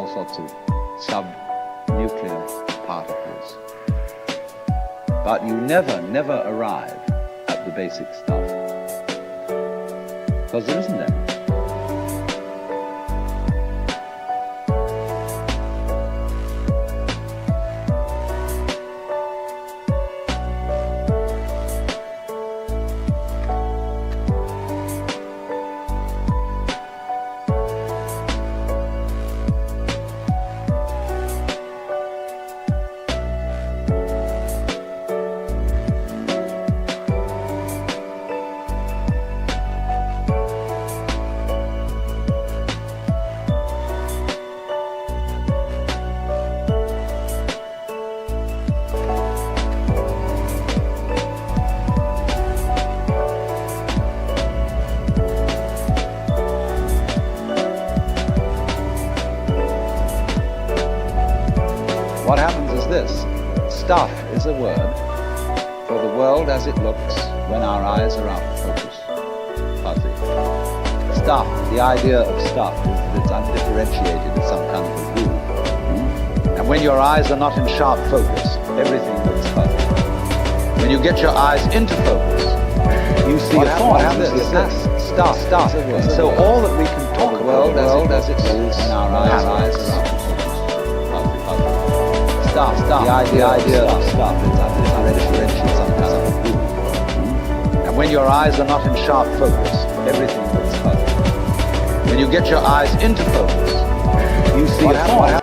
all sorts of sub-nuclear particles. But you never arrive at the basic stuff, because there isn't any. What happens is this: stuff is a word for the world as it looks when our eyes are out of focus. Fuzzy. Stuff, the idea of stuff is that it's undifferentiated as some kind of a rule. And when your eyes are not in sharp focus, everything looks fuzzy. When you get your eyes into focus, you see a form. What happens is this: stuff. And so all that we can talk about the world as it looks when our eyes are out of focus. Stuff, the idea of stuff is undifferentiated some kind of a rule. And when your eyes are not in sharp focus, everything looks fuzzy. When you get your eyes into focus, you see a form.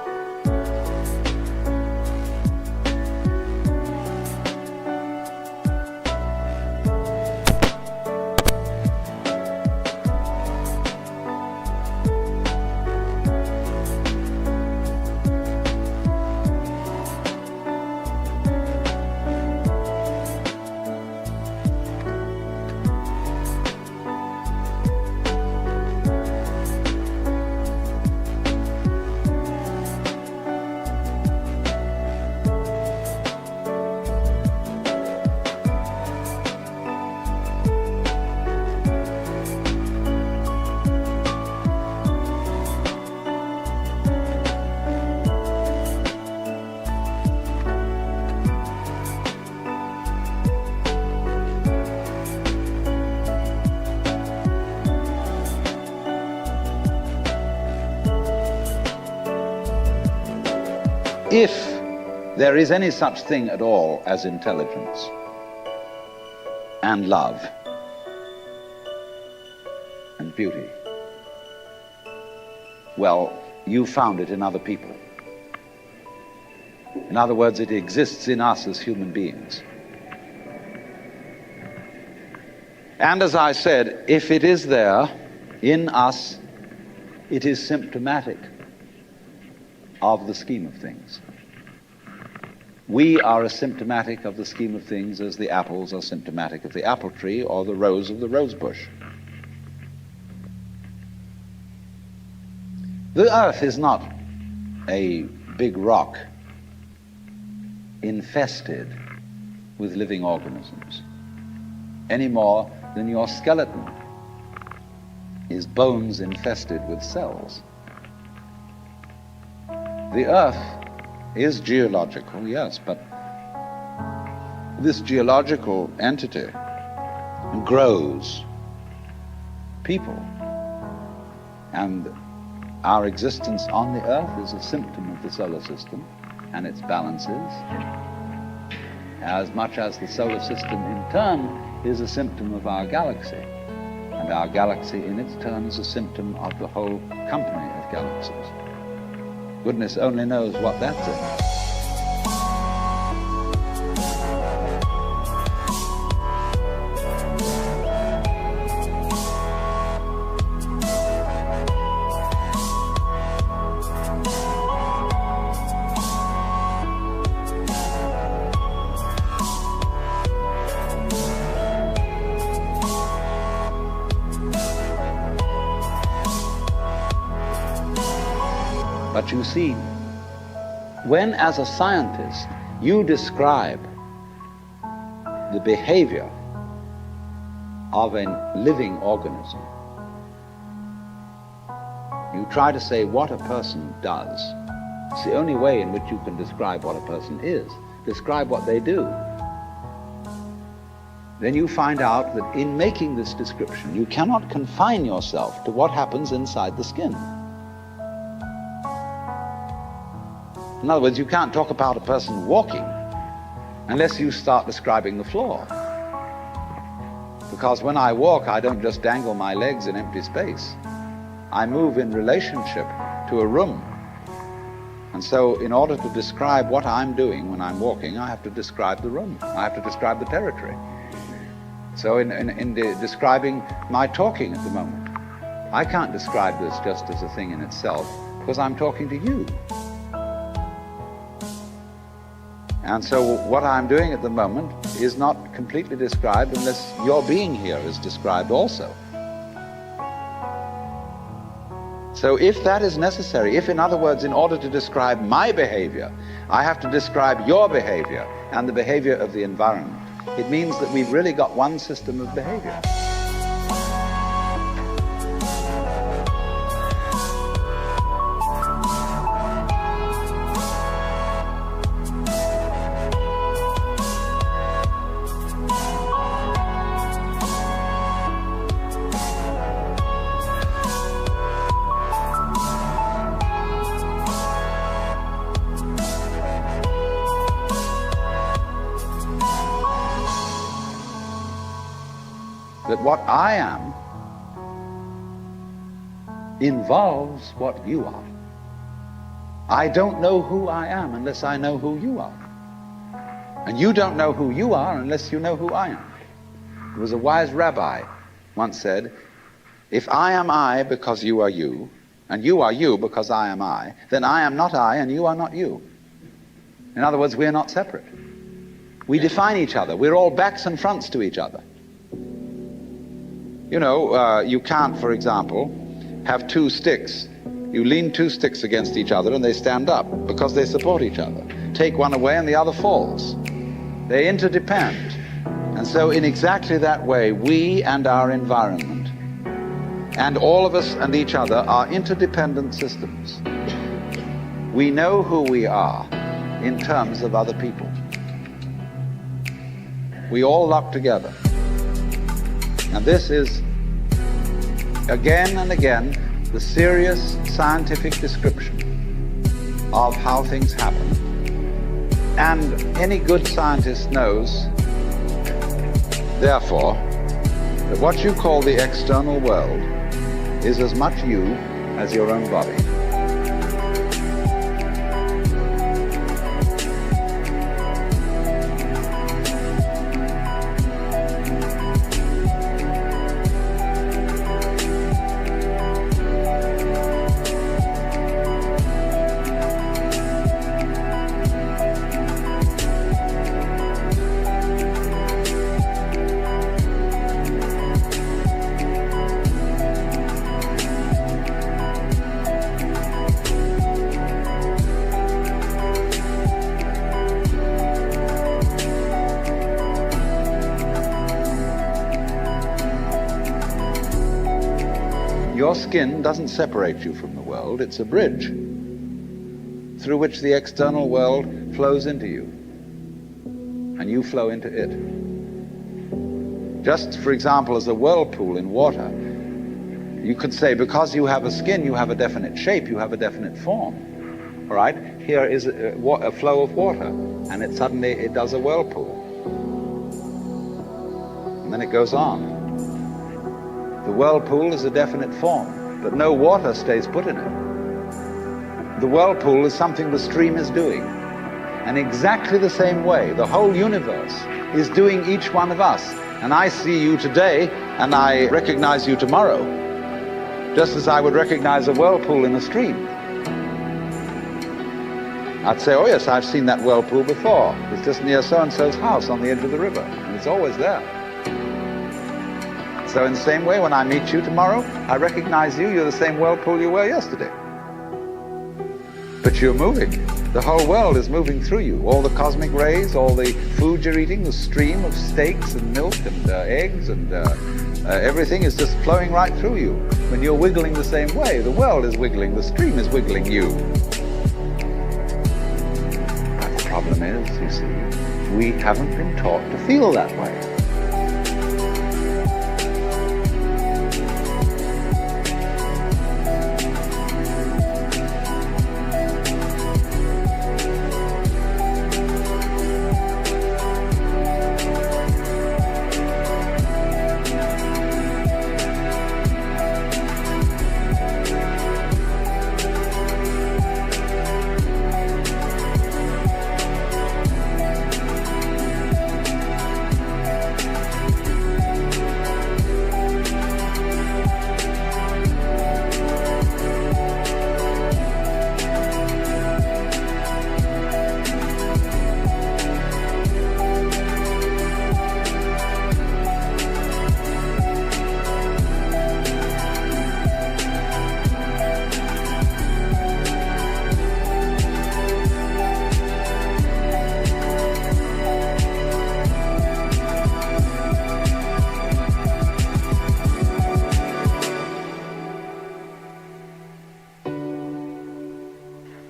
If there is any such thing at all as intelligence and love and beauty, well, you found it in other people. In other words, it exists in us as human beings. And as I said, if it is there in us, it is symptomatic of the scheme of things. We are as symptomatic of the scheme of things as the apples are symptomatic of the apple tree or the rose of the rose bush. The earth is not a big rock infested with living organisms, any more than your skeleton is bones infested with cells. The earth is geological, yes, but this geological entity grows people. And our existence on the earth is a symptom of the solar system and its balances, as much as the solar system in turn is a symptom of our galaxy. And our galaxy in its turn is a symptom of the whole company of galaxies. Goodness only knows what that's in. But you see, when as a scientist you describe the behavior of a living organism, You try to say what a person does. It's the only way in which you can describe what a person is. Describe what they do. Then you find out that in making this description, you cannot confine yourself to what happens inside the skin. In other words, you can't talk about a person walking unless you start describing the floor. Because when I walk, I don't just dangle my legs in empty space. I move in relationship to a room. And so in order to describe what I'm doing when I'm walking, I have to describe the room. I have to describe the territory. So in describing my talking at the moment, I can't describe this just as a thing in itself, because I'm talking to you. And so what I'm doing at the moment is not completely described unless your being here is described also. So if that is necessary, if in other words, in order to describe my behavior, I have to describe your behavior and the behavior of the environment, it means that we've really got one system of behavior. That what I am involves what you are. I don't know who I am unless I know who you are. And you don't know who you are unless you know who I am. There was a wise rabbi once said, if I am I because you are you, and you are you because I am I, then I am not I and you are not you. In other words, we're not separate. We define each other. We're all backs and fronts to each other. You know, you can't, for example, have two sticks. You lean two sticks against each other and they stand up because they support each other. Take one away and the other falls. They interdepend. And so in exactly that way, we and our environment, and all of us and each other, are interdependent systems. We know who we are in terms of other people. We all lock together. And this is, again and again, the serious scientific description of how things happen. And any good scientist knows, therefore, that what you call the external world is as much you as your own body. Your skin doesn't separate you from the world, it's a bridge through which the external world flows into you, and you flow into it. Just, for example, as a whirlpool in water, you could say because you have a skin, you have a definite shape, you have a definite form. All right? Here is a flow of water, and it suddenly does a whirlpool. And then it goes on. The whirlpool is a definite form, but no water stays put in it. The whirlpool is something the stream is doing. And exactly the same way, the whole universe is doing each one of us. And I see you today, and I recognize you tomorrow, just as I would recognize a whirlpool in a stream. I'd say, oh yes, I've seen that whirlpool before. It's just near so-and-so's house on the edge of the river, and it's always there. So in the same way, when I meet you tomorrow, I recognize you, you're the same whirlpool you were yesterday. But you're moving. The whole world is moving through you. All the cosmic rays, all the food you're eating, the stream of steaks and milk and eggs and Everything is just flowing right through you. When you're wiggling the same way, the world is wiggling, the stream is wiggling you. But the problem is, you see, we haven't been taught to feel that way.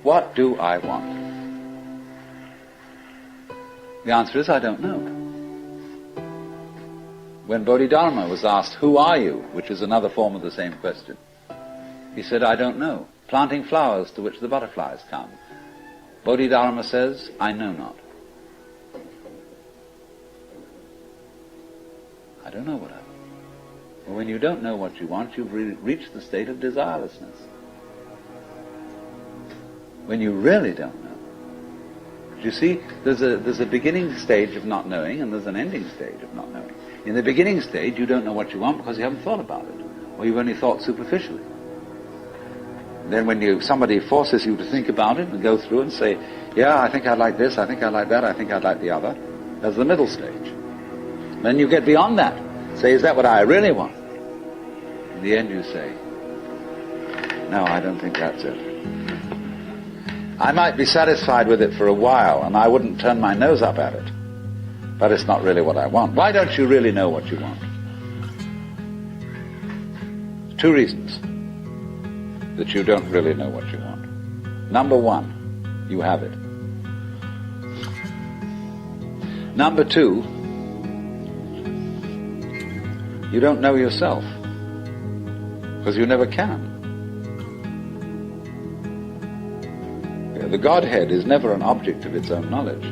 What do I want? The answer is, I don't know. When Bodhidharma was asked, who are you? Which is another form of the same question. He said, I don't know. Planting flowers to which the butterflies come. Bodhidharma says, I know not. I don't know what I want. Well, when you don't know what you want, you've reached the state of desirelessness. When you really don't know. You see, there's a beginning stage of not knowing, and there's an ending stage of not knowing. In the beginning stage, you don't know what you want because you haven't thought about it, or you've only thought superficially. Then when somebody forces you to think about it and go through and say, yeah, I think I'd like this, I think I'd like that, I think I'd like the other, there's the middle stage. Then you get beyond that. Say, is that what I really want? In the end you say, no, I don't think that's it. I might be satisfied with it for a while, and I wouldn't turn my nose up at it. But it's not really what I want. Why don't you really know what you want? Two reasons that you don't really know what you want. Number one, you have it. Number two, you don't know yourself, because you never can. The Godhead is never an object of its own knowledge.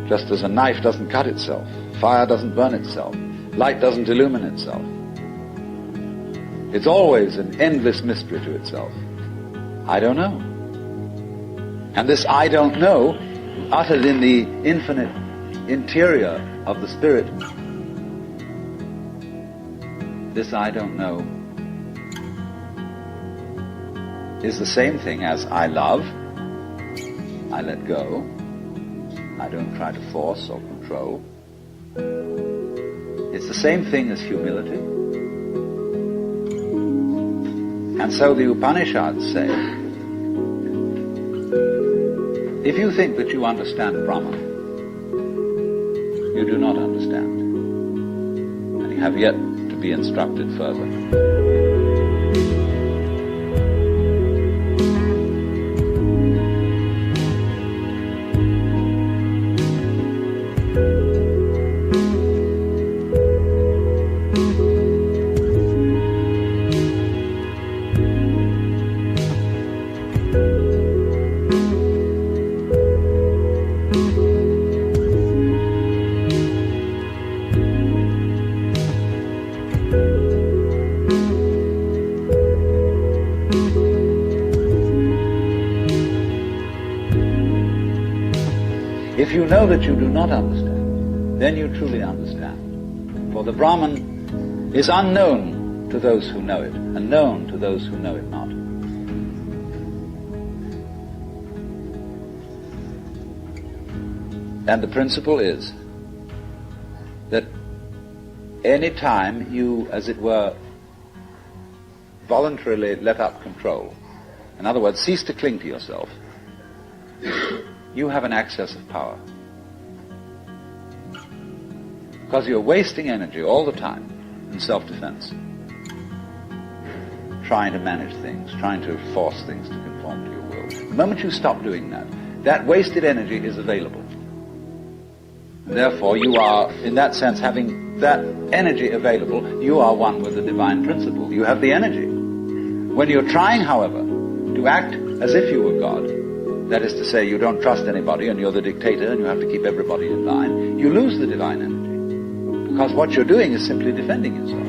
Just as a knife doesn't cut itself, fire doesn't burn itself, light doesn't illumine itself. It's always an endless mystery to itself. I don't know. And this I don't know, uttered in the infinite interior of the Spirit, this I don't know is the same thing as I love, I let go, I don't try to force or control. It's the same thing as humility. And so the Upanishads say, if you think that you understand Brahman, you do not understand. And you have yet to be instructed further. If you know that you do not understand, then you truly understand. For the Brahman is unknown to those who know it, and known to those who know it not. And the principle is that any time you, as it were, voluntarily let up control, in other words, cease to cling to yourself, you have an access of power. Because you're wasting energy all the time and self-defense. Trying to manage things, trying to force things to conform to your will. The moment you stop doing that, that wasted energy is available. And therefore, you are, in that sense, having that energy available, you are one with the divine principle. You have the energy. When you're trying, however, to act as if you were God, that is to say, you don't trust anybody and you're the dictator and you have to keep everybody in line, you lose the divine energy. Because what you're doing is simply defending yourself.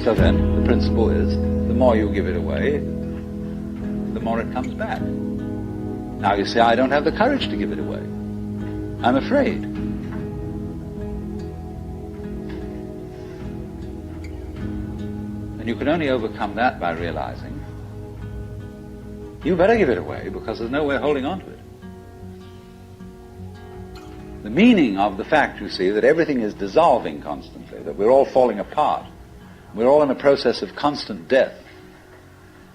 So then, the principle is, the more you give it away, the more it comes back. Now you say, I don't have the courage to give it away. I'm afraid. And you can only overcome that by realizing, you better give it away, because there's no way of holding on to it. The meaning of the fact, you see, that everything is dissolving constantly, that we're all falling apart, we're all in a process of constant death,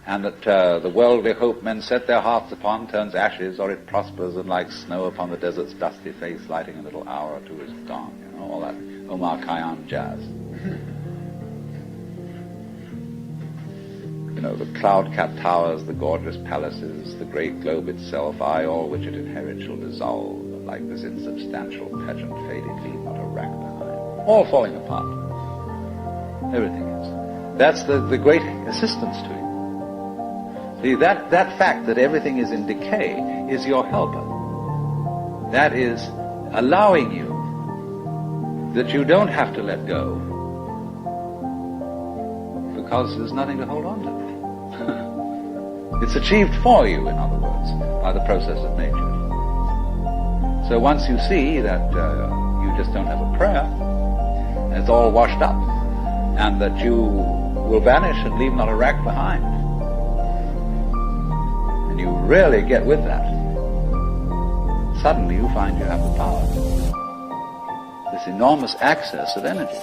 and that the worldly hope men set their hearts upon turns ashes, or it prospers, and like snow upon the desert's dusty face, lighting a little hour or two is gone. You know, all that Omar Khayyam jazz. You know, the cloud-capped towers, the gorgeous palaces, the great globe itself, I, all which it inherits, shall dissolve, but like this insubstantial pageant faded, leave not a rack behind. All falling apart. Everything is. That's the great assistance to you. See, that fact that everything is in decay is your helper. That is allowing you that you don't have to let go, because there's nothing to hold on to. It's achieved for you, in other words, by the process of nature. So once you see that you just don't have a prayer, and it's all washed up, and that you will vanish and leave not a rack behind, and you really get with that, suddenly you find you have the power, this enormous access of energy.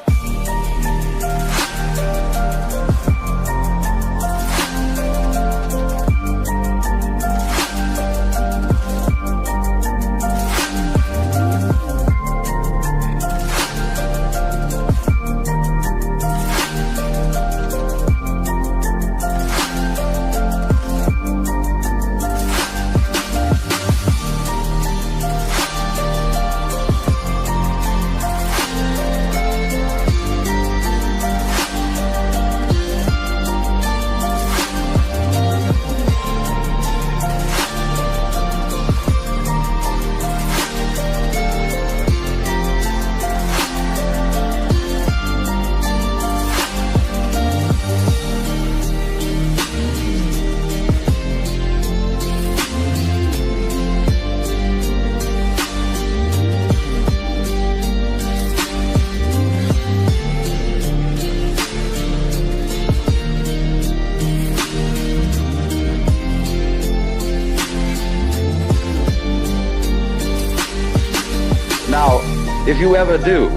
If you ever do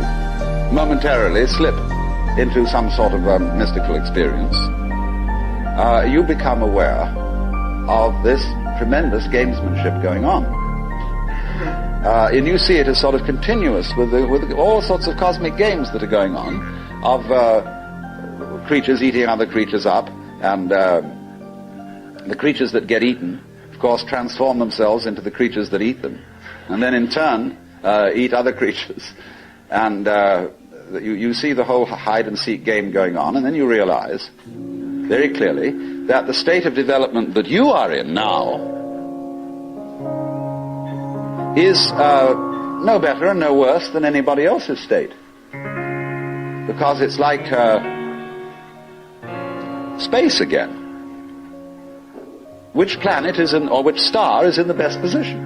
momentarily slip into some sort of mystical experience, you become aware of this tremendous gamesmanship going on. And you see it as sort of continuous with all sorts of cosmic games that are going on, of creatures eating other creatures up, and the creatures that get eaten, of course, transform themselves into the creatures that eat them, and then in turn eat other creatures. And you see the whole hide-and-seek game going on, and then you realize very clearly that the state of development that you are in now is no better and no worse than anybody else's state. Because it's like space again. which planet is in, or which star is in the best position.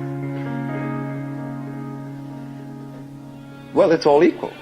Well, it's all equal.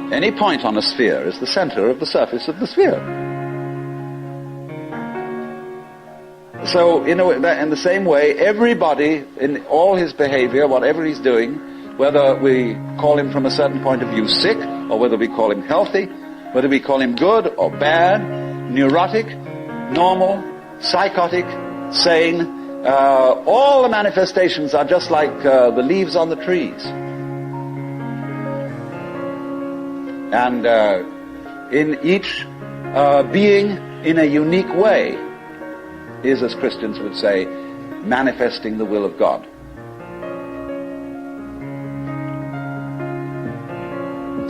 Any point on a sphere is the center of the surface of the sphere. So, in the same way, everybody, in all his behavior, whatever he's doing, whether we call him from a certain point of view sick, or whether we call him healthy, whether we call him good or bad, neurotic, normal, psychotic, sane, all the manifestations are just like the leaves on the trees. And in each being in a unique way is, as Christians would say, manifesting the will of God.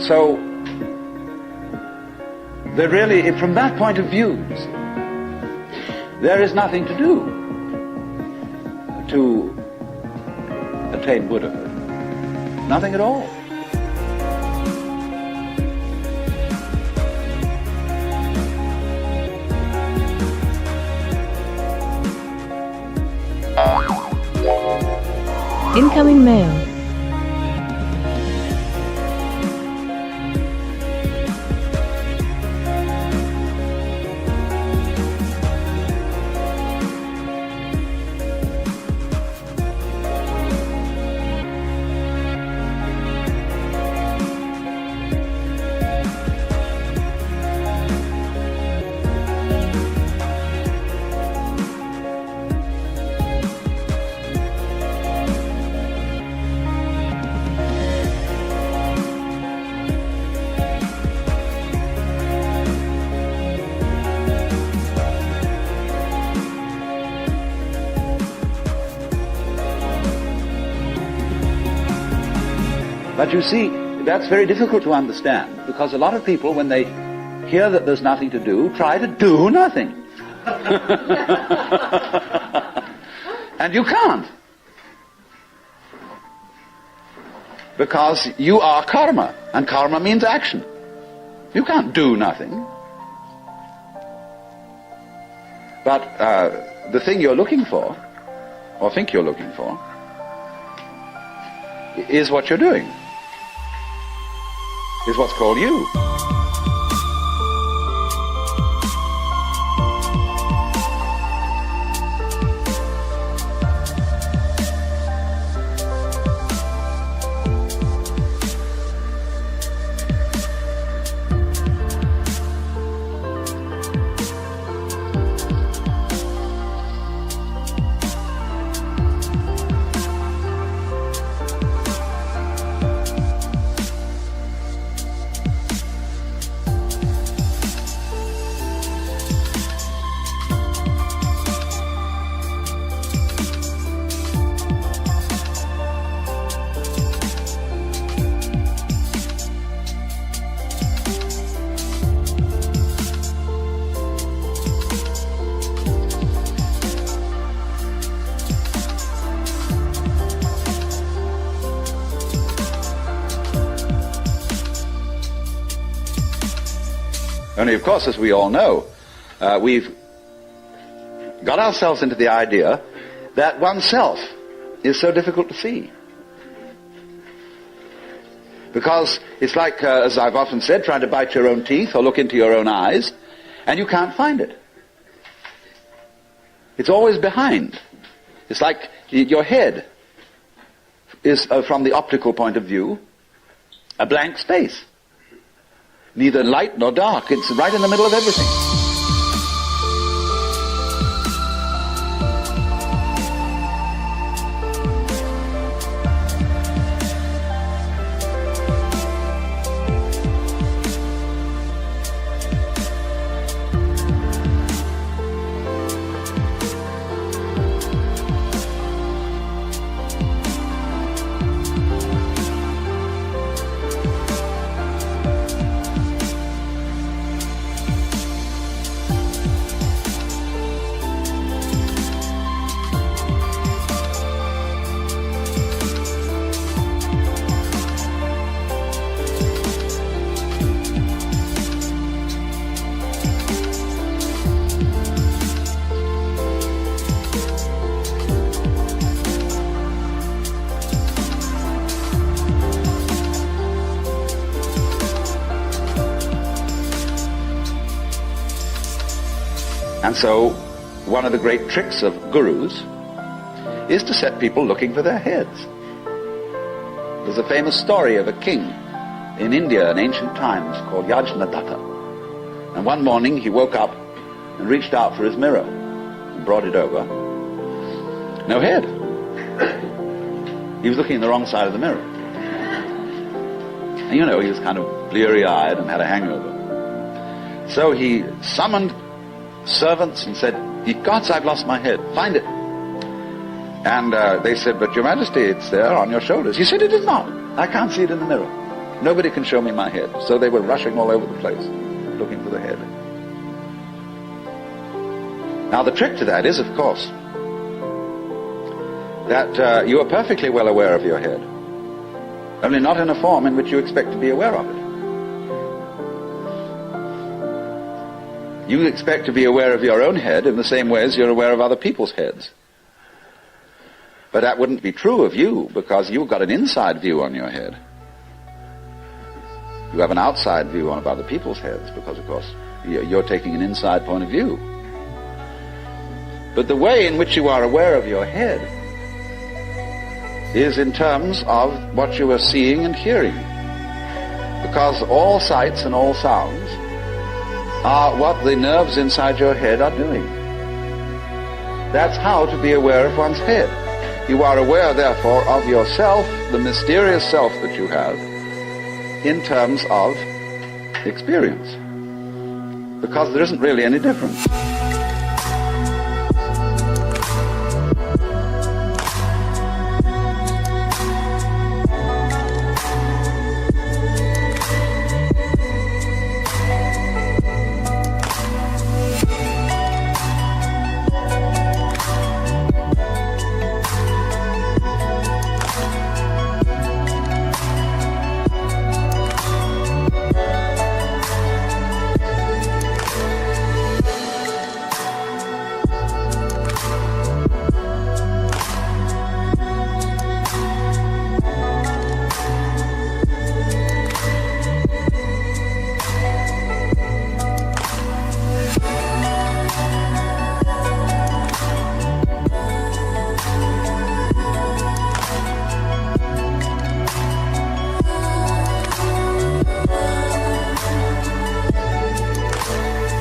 So, there really, from that point of view, there is nothing to do to attain Buddhahood. Nothing at all. Incoming mail. But you see, that's very difficult to understand, because a lot of people, when they hear that there's nothing to do, try to do nothing. And you can't. Because you are karma, and karma means action. You can't do nothing. But the thing you're looking for, or think you're looking for, is what you're doing. Is what's called you. Only, of course, as we all know, we've got ourselves into the idea that oneself is so difficult to see. Because it's like, as I've often said, trying to bite your own teeth or look into your own eyes, and you can't find it. It's always behind. It's like your head is, from the optical point of view, a blank space. Neither light nor dark. It's right in the middle of everything. And so one of the great tricks of gurus is to set people looking for their heads. There's a famous story of a king in India in ancient times called Yajnadatta. And one morning he woke up and reached out for his mirror and brought it over. No head. He was looking in the wrong side of the mirror. And you know, he was kind of bleary-eyed and had a hangover. So he summoned servants and said, "Ye gods, I've lost my head. Find it." And they said, "But Your Majesty, it's there on your shoulders." He said, "It is not. I can't see it in the mirror. Nobody can show me my head." So they were rushing all over the place, looking for the head. Now the trick to that is, of course, that you are perfectly well aware of your head, only not in a form in which you expect to be aware of it. You expect to be aware of your own head in the same way as you're aware of other people's heads. But that wouldn't be true of you, because you've got an inside view on your head. You have an outside view on other people's heads, because, of course, you're taking an inside point of view. But the way in which you are aware of your head is in terms of what you are seeing and hearing. Because all sights and all sounds are what the nerves inside your head are doing. That's how to be aware of one's head. You are aware, therefore, of yourself, the mysterious self that you have, in terms of experience. Because there isn't really any difference.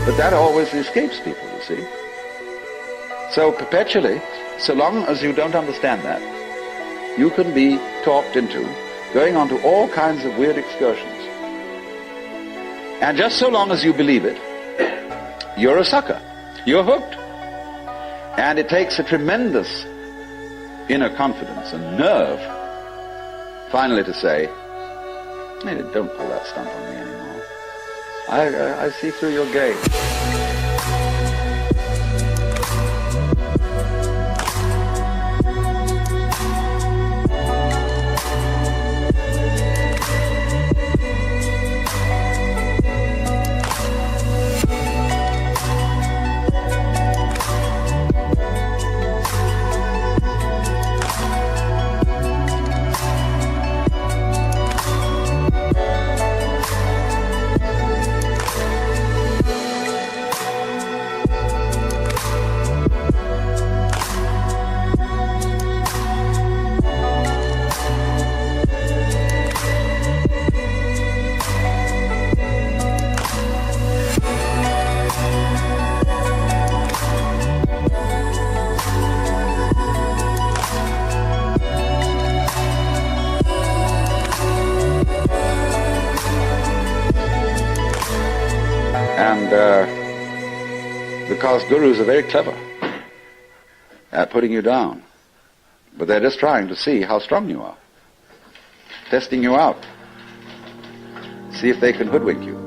But that always escapes people, you see. So perpetually, so long as you don't understand that, you can be talked into going on to all kinds of weird excursions. And just so long as you believe it, you're a sucker. You're hooked. And it takes a tremendous inner confidence and nerve finally to say, "Hey, don't pull that stunt on me anymore. I see through your game." Because gurus are very clever at putting you down. But they're just trying to see how strong you are. Testing you out. See if they can hoodwink you.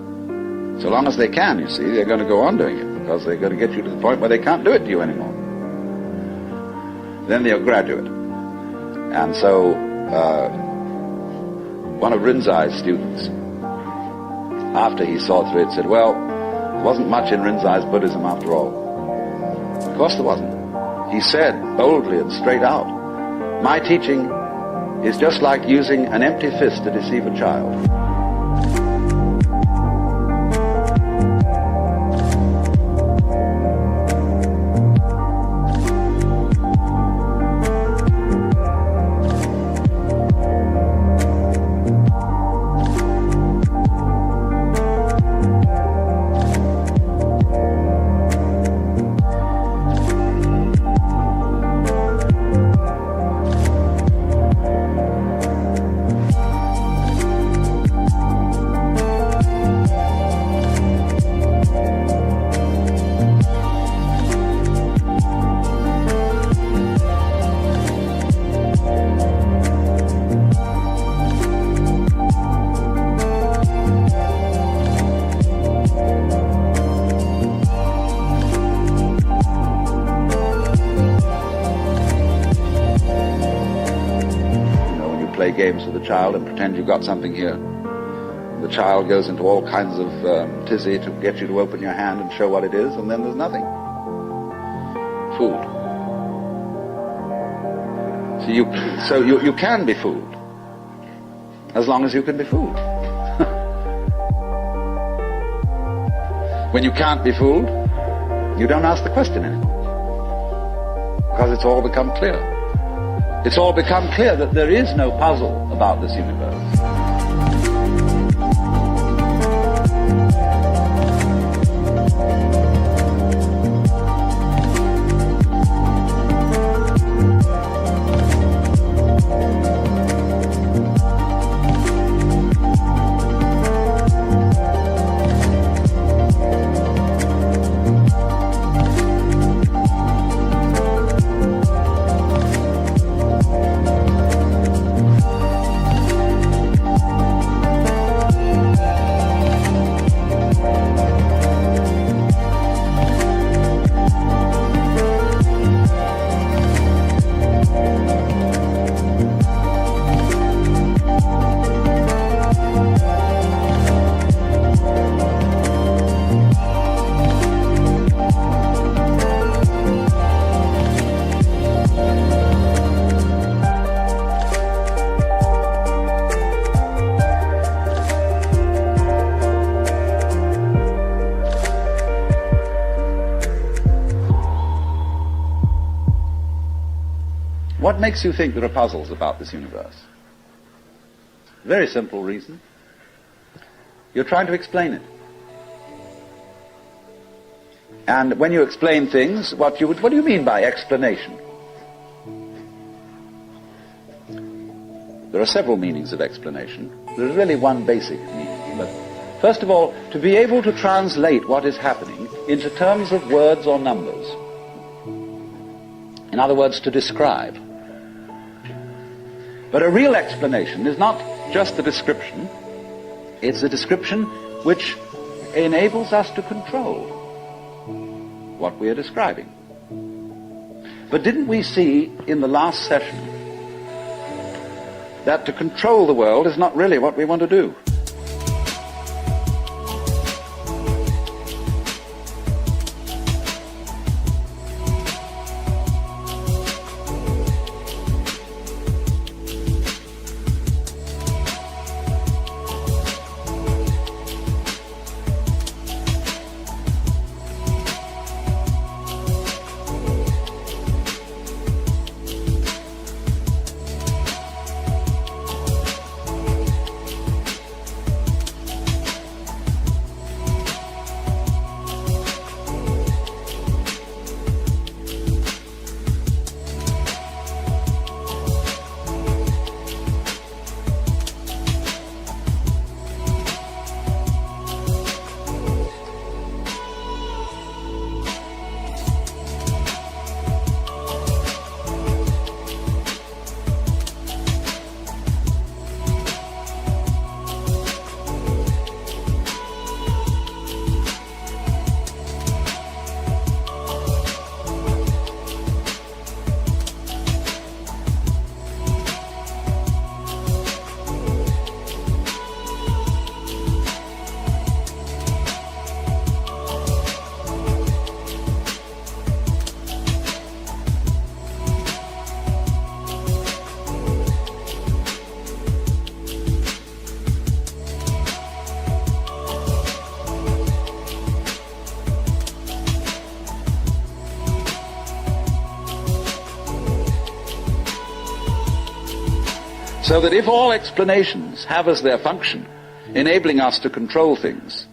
So long as they can, you see, they're going to go on doing it, because they're going to get you to the point where they can't do it to you anymore. Then they'll graduate. And so, one of Rinzai's students, after he saw through it, said, "Well, there wasn't much in Rinzai's Buddhism after all." Of course there wasn't. He said boldly and straight out, "My teaching is just like using an empty fist to deceive a child." games with the child and pretend you've got something here. The child goes into all kinds of tizzy to get you to open your hand and show what it is, and then there's nothing. Fooled. So you can be fooled, as long as you can be fooled. When you can't be fooled, you don't ask the question anymore, because it's all become clear. It's all become clear that there is no puzzle about this universe. What makes you think there are puzzles about this universe? Very simple reason. You're trying to explain it. And when you explain things, what do you mean by explanation? There are several meanings of explanation. There's really one basic meaning. But first of all, to be able to translate what is happening into terms of words or numbers. In other words, to describe. But a real explanation is not just a description. It's a description which enables us to control what we are describing. But didn't we see in the last session that to control the world is not really what we want to do? So that if all explanations have as their function enabling us to control things,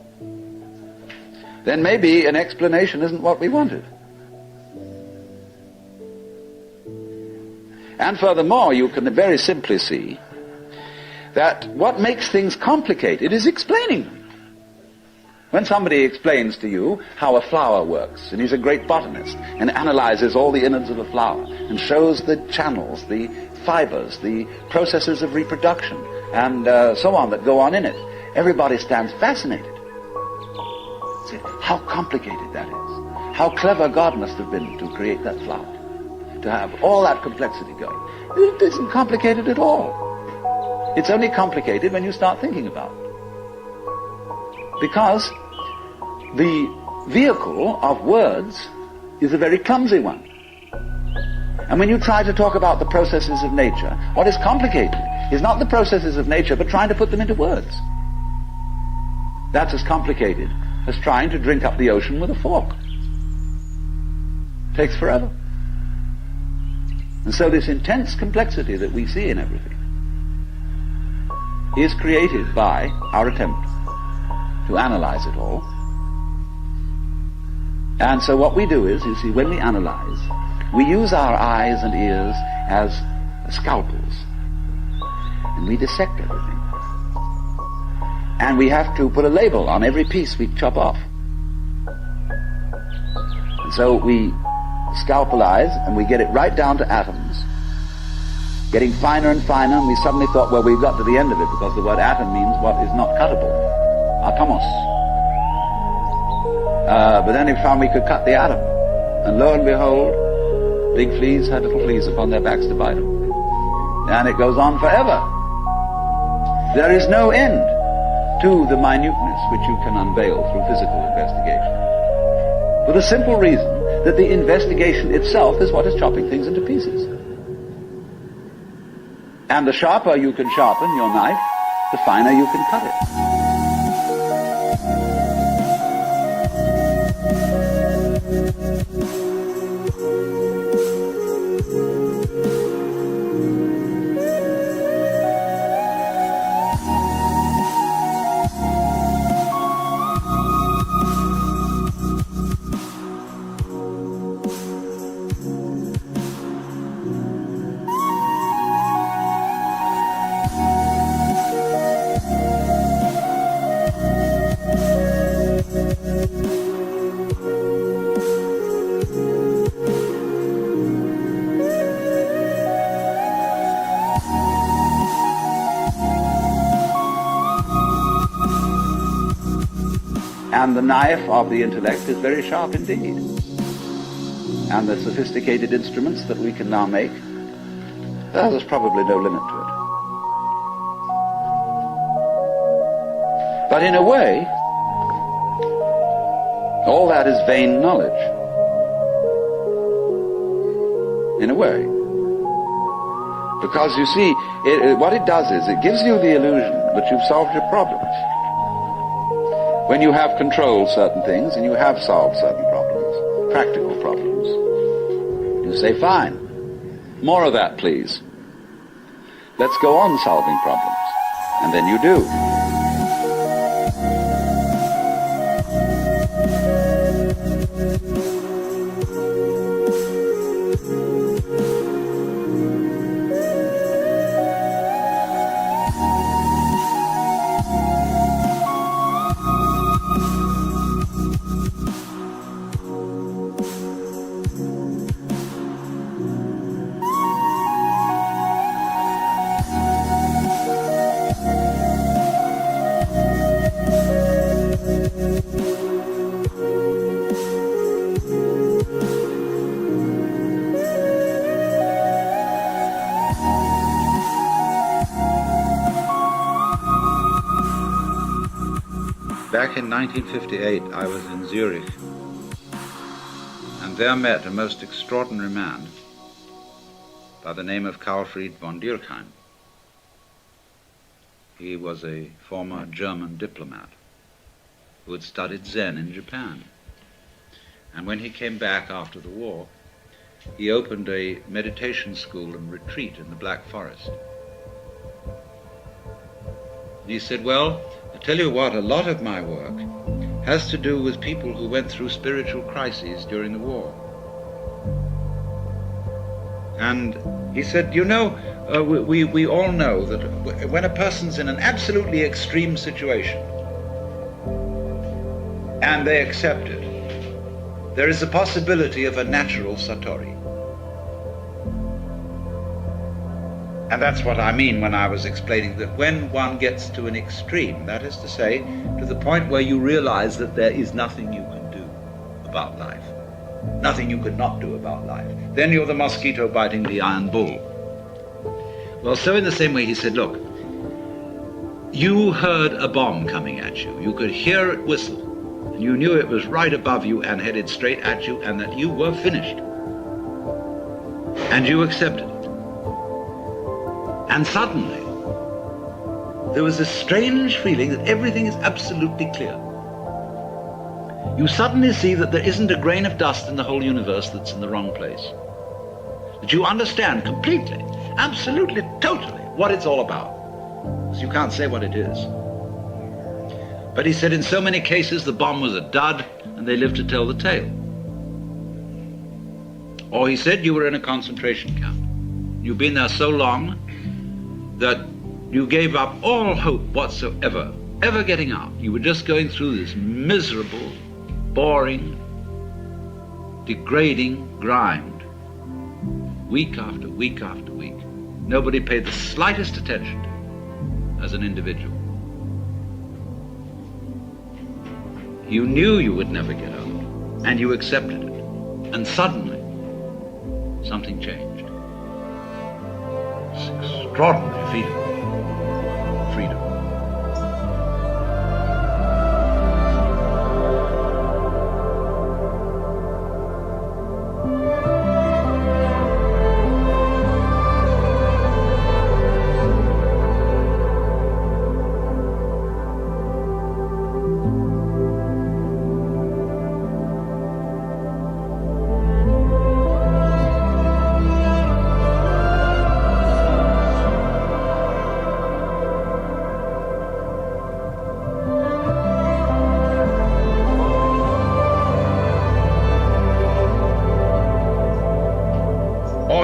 then maybe an explanation isn't what we wanted. And furthermore, you can very simply see that what makes things complicated is explaining them. When somebody explains to you how a flower works, and he's a great botanist, and analyzes all the innards of a flower, and shows the channels, the fibers, the processes of reproduction, and so on that go on in it, everybody stands fascinated. See how complicated that is. How clever God must have been to create that flower, to have all that complexity going. It isn't complicated at all. It's only complicated when you start thinking about it. Because the vehicle of words is a very clumsy one. And when you try to talk about the processes of nature, what is complicated is not the processes of nature, but trying to put them into words. That's as complicated as trying to drink up the ocean with a fork. It takes forever. And so this intense complexity that we see in everything is created by our attempt to analyze it all. And so what we do is, you see, when we analyze, we use our eyes and ears as scalpels, and we dissect everything. And we have to put a label on every piece we chop off. And so we scalpelize, and we get it right down to atoms, getting finer and finer, and we suddenly thought, well, we've got to the end of it, because the word atom means what is not cuttable, atomos. But then we found we could cut the atom, and lo and behold, big fleas had little fleas upon their backs to bite them. And it goes on forever. There is no end to the minuteness which you can unveil through physical investigation. For the simple reason that the investigation itself is what is chopping things into pieces. And the sharper you can sharpen your knife, the finer you can cut it. And the knife of the intellect is very sharp indeed. And the sophisticated instruments that we can now make, well, there's probably no limit to it. But in a way, all that is vain knowledge. In a way. Because you see, what it does is it gives you the illusion that you've solved your problems. When you have controlled certain things and you have solved certain problems, practical problems, you say, fine, more of that, please. Let's go on solving problems. And then you do. Back in 1958, I was in Zurich, and there met a most extraordinary man by the name of Karlfried von Dürkheim. He was a former German diplomat who had studied Zen in Japan. And when he came back after the war, he opened a meditation school and retreat in the Black Forest. And he said, well, I tell you what, a lot of my work has to do with people who went through spiritual crises during the war. And he said, you know, we all know that when a person's in an absolutely extreme situation and they accept it, there is a possibility of a natural satori. And that's what I mean when I was explaining that when one gets to an extreme, that is to say, to the point where you realize that there is nothing you can do about life, nothing you could not do about life, then you're the mosquito biting the iron bull. Well, so in the same way he said, look, You heard a bomb coming at you. You could hear it whistle. And you knew it was right above you and headed straight at you, and that you were finished. And you accepted it. And suddenly, there was this strange feeling that everything is absolutely clear. You suddenly see that there isn't a grain of dust in the whole universe that's in the wrong place. That you understand completely, absolutely, totally what it's all about. Because you can't say what it is. But he said in so many cases the bomb was a dud and they lived to tell the tale. Or he said you were in a concentration camp. You've been there so long that you gave up all hope whatsoever, ever getting out. You were just going through this miserable, boring, degrading grind, week after week after week. Nobody paid the slightest attention to you as an individual. You knew you would never get out, and you accepted it. And suddenly, something changed. It's an extraordinary feeling. Freedom.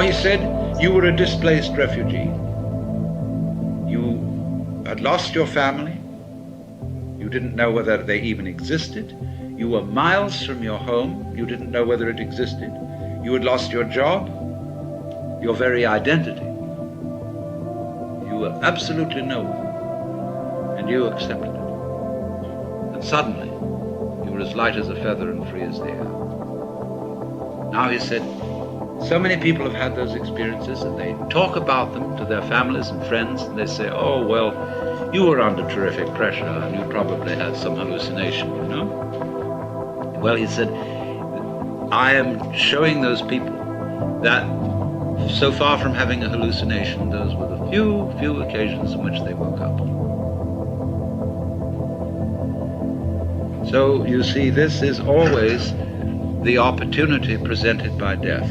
He said you were a displaced refugee. You had lost your family. You didn't know whether they even existed. You were miles from your home. You didn't know whether it existed. You had lost your job, your very identity. You were absolutely no one, and you accepted it. And suddenly, you were as light as a feather and free as the air. Now he said, so many people have had those experiences, and they talk about them to their families and friends, and they say, oh, well, you were under terrific pressure, and you probably had some hallucination, you know? Well, he said, I am showing those people that so far from having a hallucination, those were the few occasions in which they woke up. So, you see, this is always the opportunity presented by death.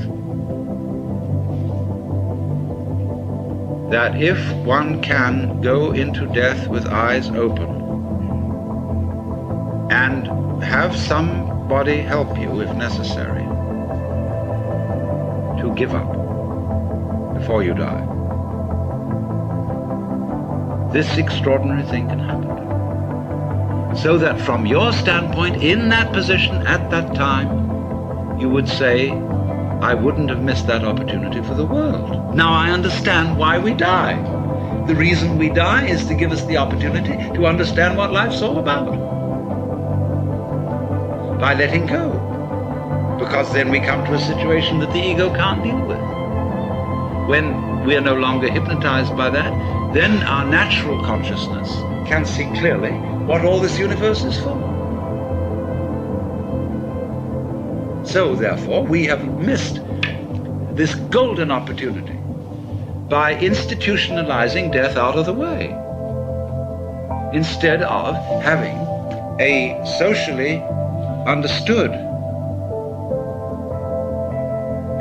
That if one can go into death with eyes open and have somebody help you, if necessary, to give up before you die, this extraordinary thing can happen. So that from your standpoint, in that position at that time, you would say, I wouldn't have missed that opportunity for the world. Now I understand why we die. The reason we die is to give us the opportunity to understand what life's all about. By letting go. Because then we come to a situation that the ego can't deal with. When we are no longer hypnotized by that, then our natural consciousness can see clearly what all this universe is for. So, therefore, we have missed this golden opportunity by institutionalizing death out of the way, instead of having a socially understood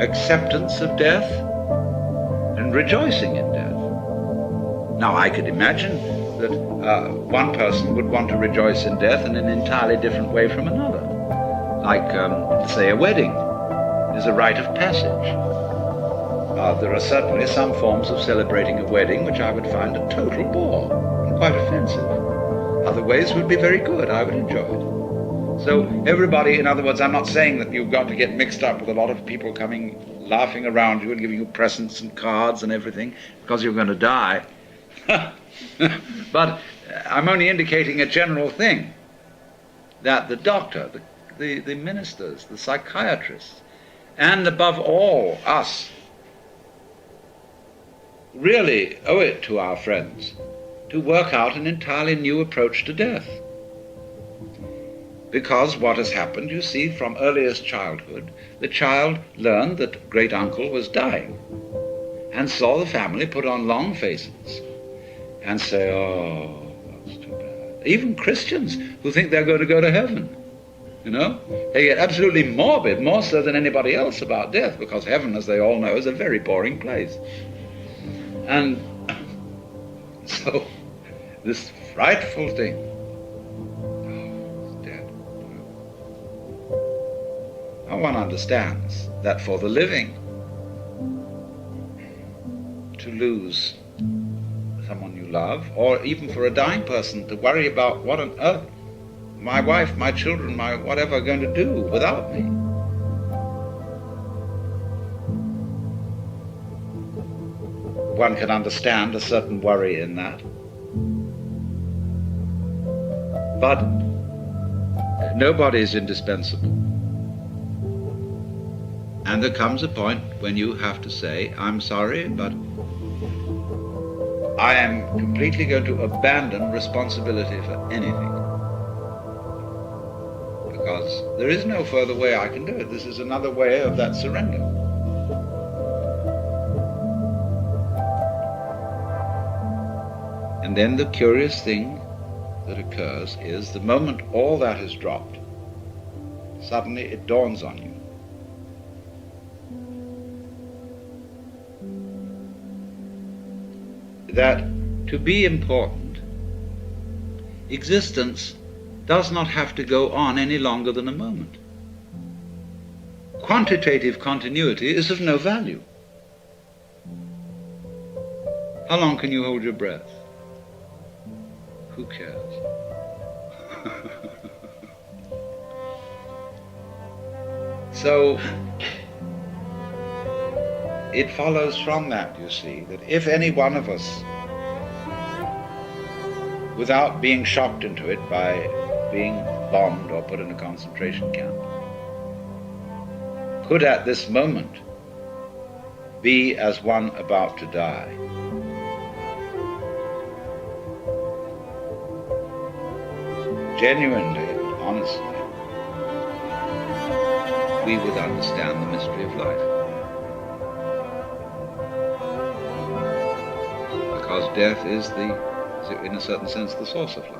acceptance of death and rejoicing in death. Now, I could imagine that one person would want to rejoice in death in an entirely different way from another. Like, say, a wedding is a rite of passage. There are certainly some forms of celebrating a wedding which I would find a total bore and quite offensive. Other ways would be very good. I would enjoy it. So everybody, in other words, I'm not saying that you've got to get mixed up with a lot of people coming, laughing around you and giving you presents and cards and everything because you're going to die. But I'm only indicating a general thing, that the doctor, the ministers, the psychiatrists, and above all, us, really owe it to our friends to work out an entirely new approach to death. Because what has happened, you see, from earliest childhood, the child learned that great uncle was dying and saw the family put on long faces and say, oh, that's too bad. Even Christians who think they're going to go to heaven, you know, they get absolutely morbid, more so than anybody else, about death, because heaven, as they all know, is a very boring place. And so this frightful thing, one understands that for the living, to lose someone you love, or even for a dying person to worry about what on earth my wife, my children, my whatever are going to do without me. One can understand a certain worry in that. But nobody is indispensable. And there comes a point when you have to say, I'm sorry, but I am completely going to abandon responsibility for anything. Because there is no further way I can do it. This is another way of that surrender. And then the curious thing that occurs is the moment all that is dropped, suddenly it dawns on you that to be important, existence does not have to go on any longer than a moment. Quantitative continuity is of no value. How long can you hold your breath? Who cares? So it follows from that, you see, that if any one of us, without being shocked into it by being bombed or put in a concentration camp, could at this moment be as one about to die, genuinely, honestly, we would understand the mystery of life. Because death is in a certain sense, the source of life.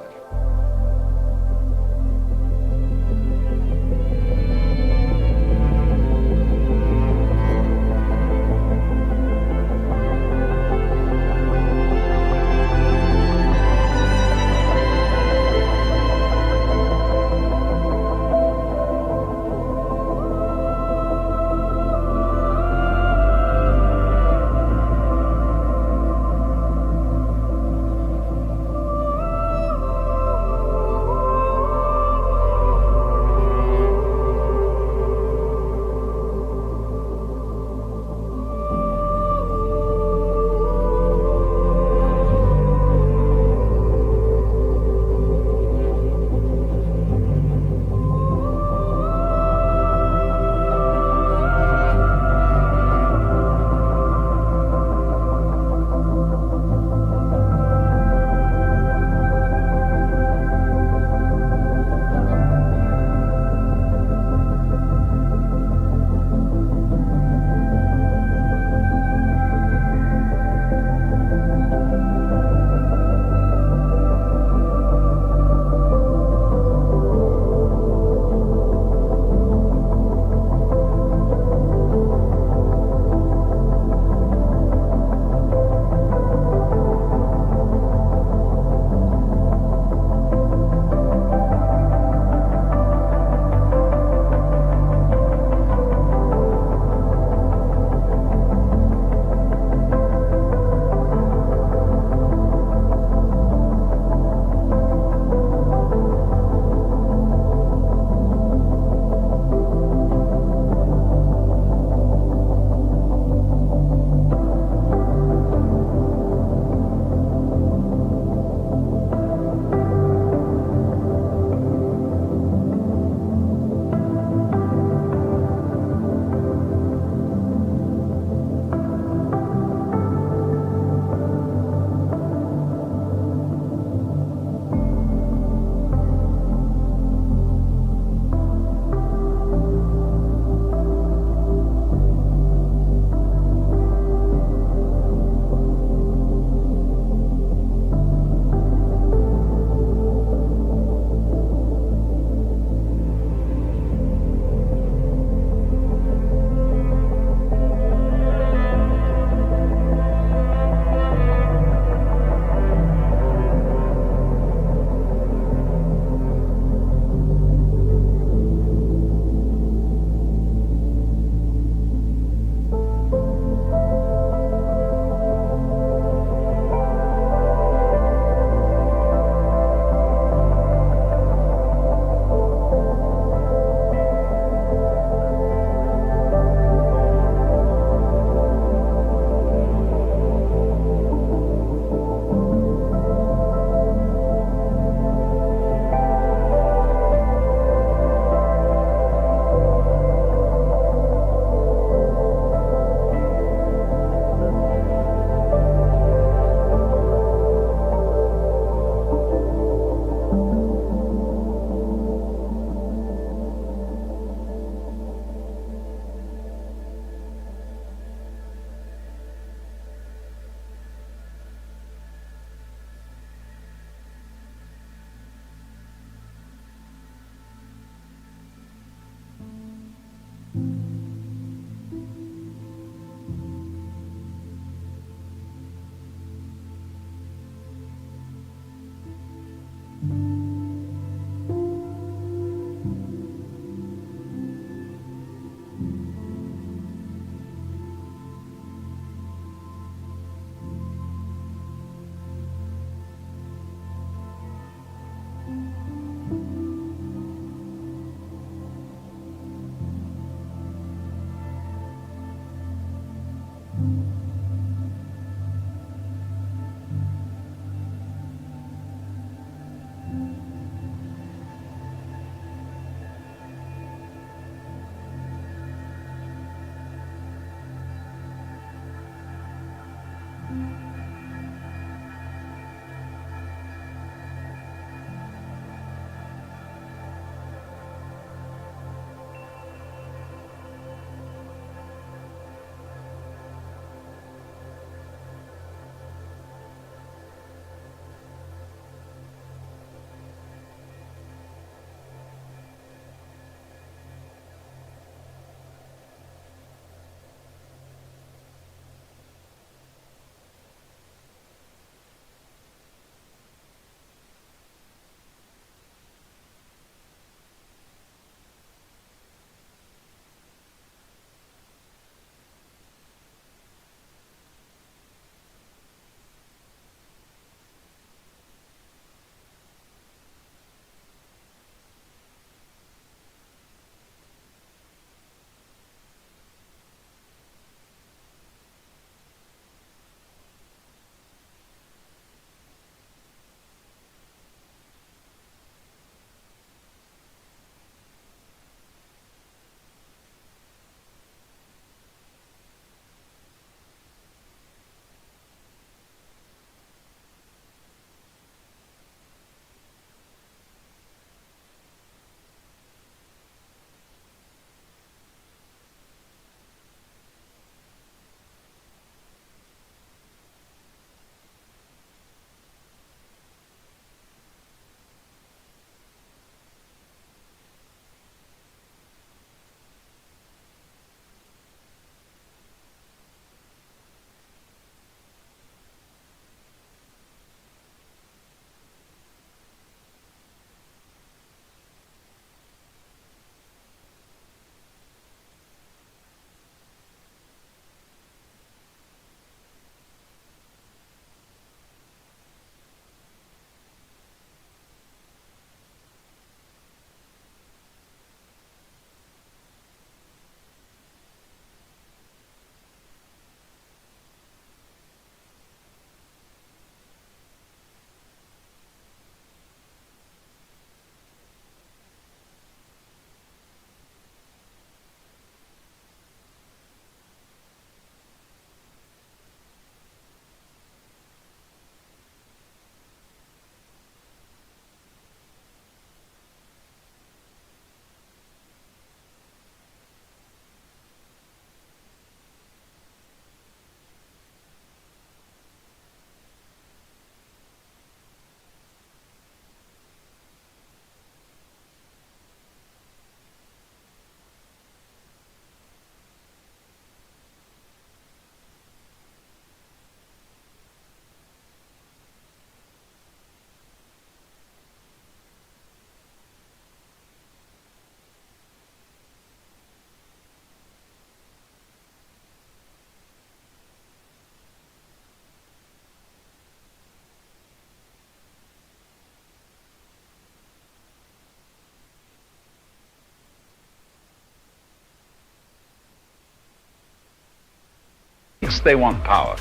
thinks they want power.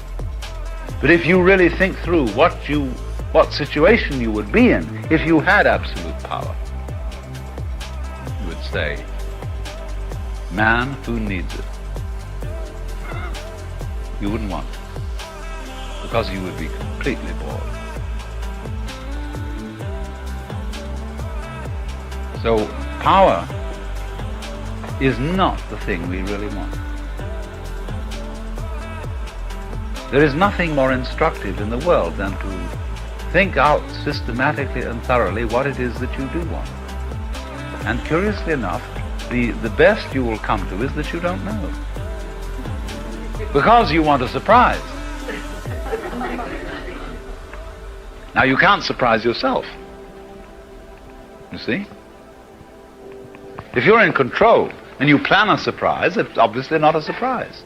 But if you really think through what situation you would be in if you had absolute power, you would say, man, who needs it? You wouldn't want it, because you would be completely bored. So power is not the thing we really want. There is nothing more instructive in the world than to think out systematically and thoroughly what it is that you do want. And curiously enough, the best you will come to is that you don't know. Because you want a surprise. Now you can't surprise yourself. You see? If you're in control and you plan a surprise, it's obviously not a surprise.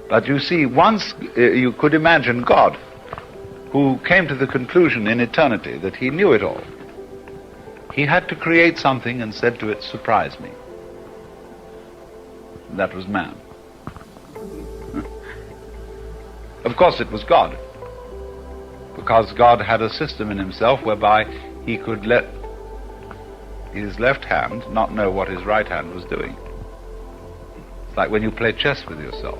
But you see, once you could imagine God, who came to the conclusion in eternity that he knew it all. He had to create something and said to it, surprise me. And that was man. Of course it was God, because God had a system in himself whereby he could let his left hand not know what his right hand was doing. It's like when you play chess with yourself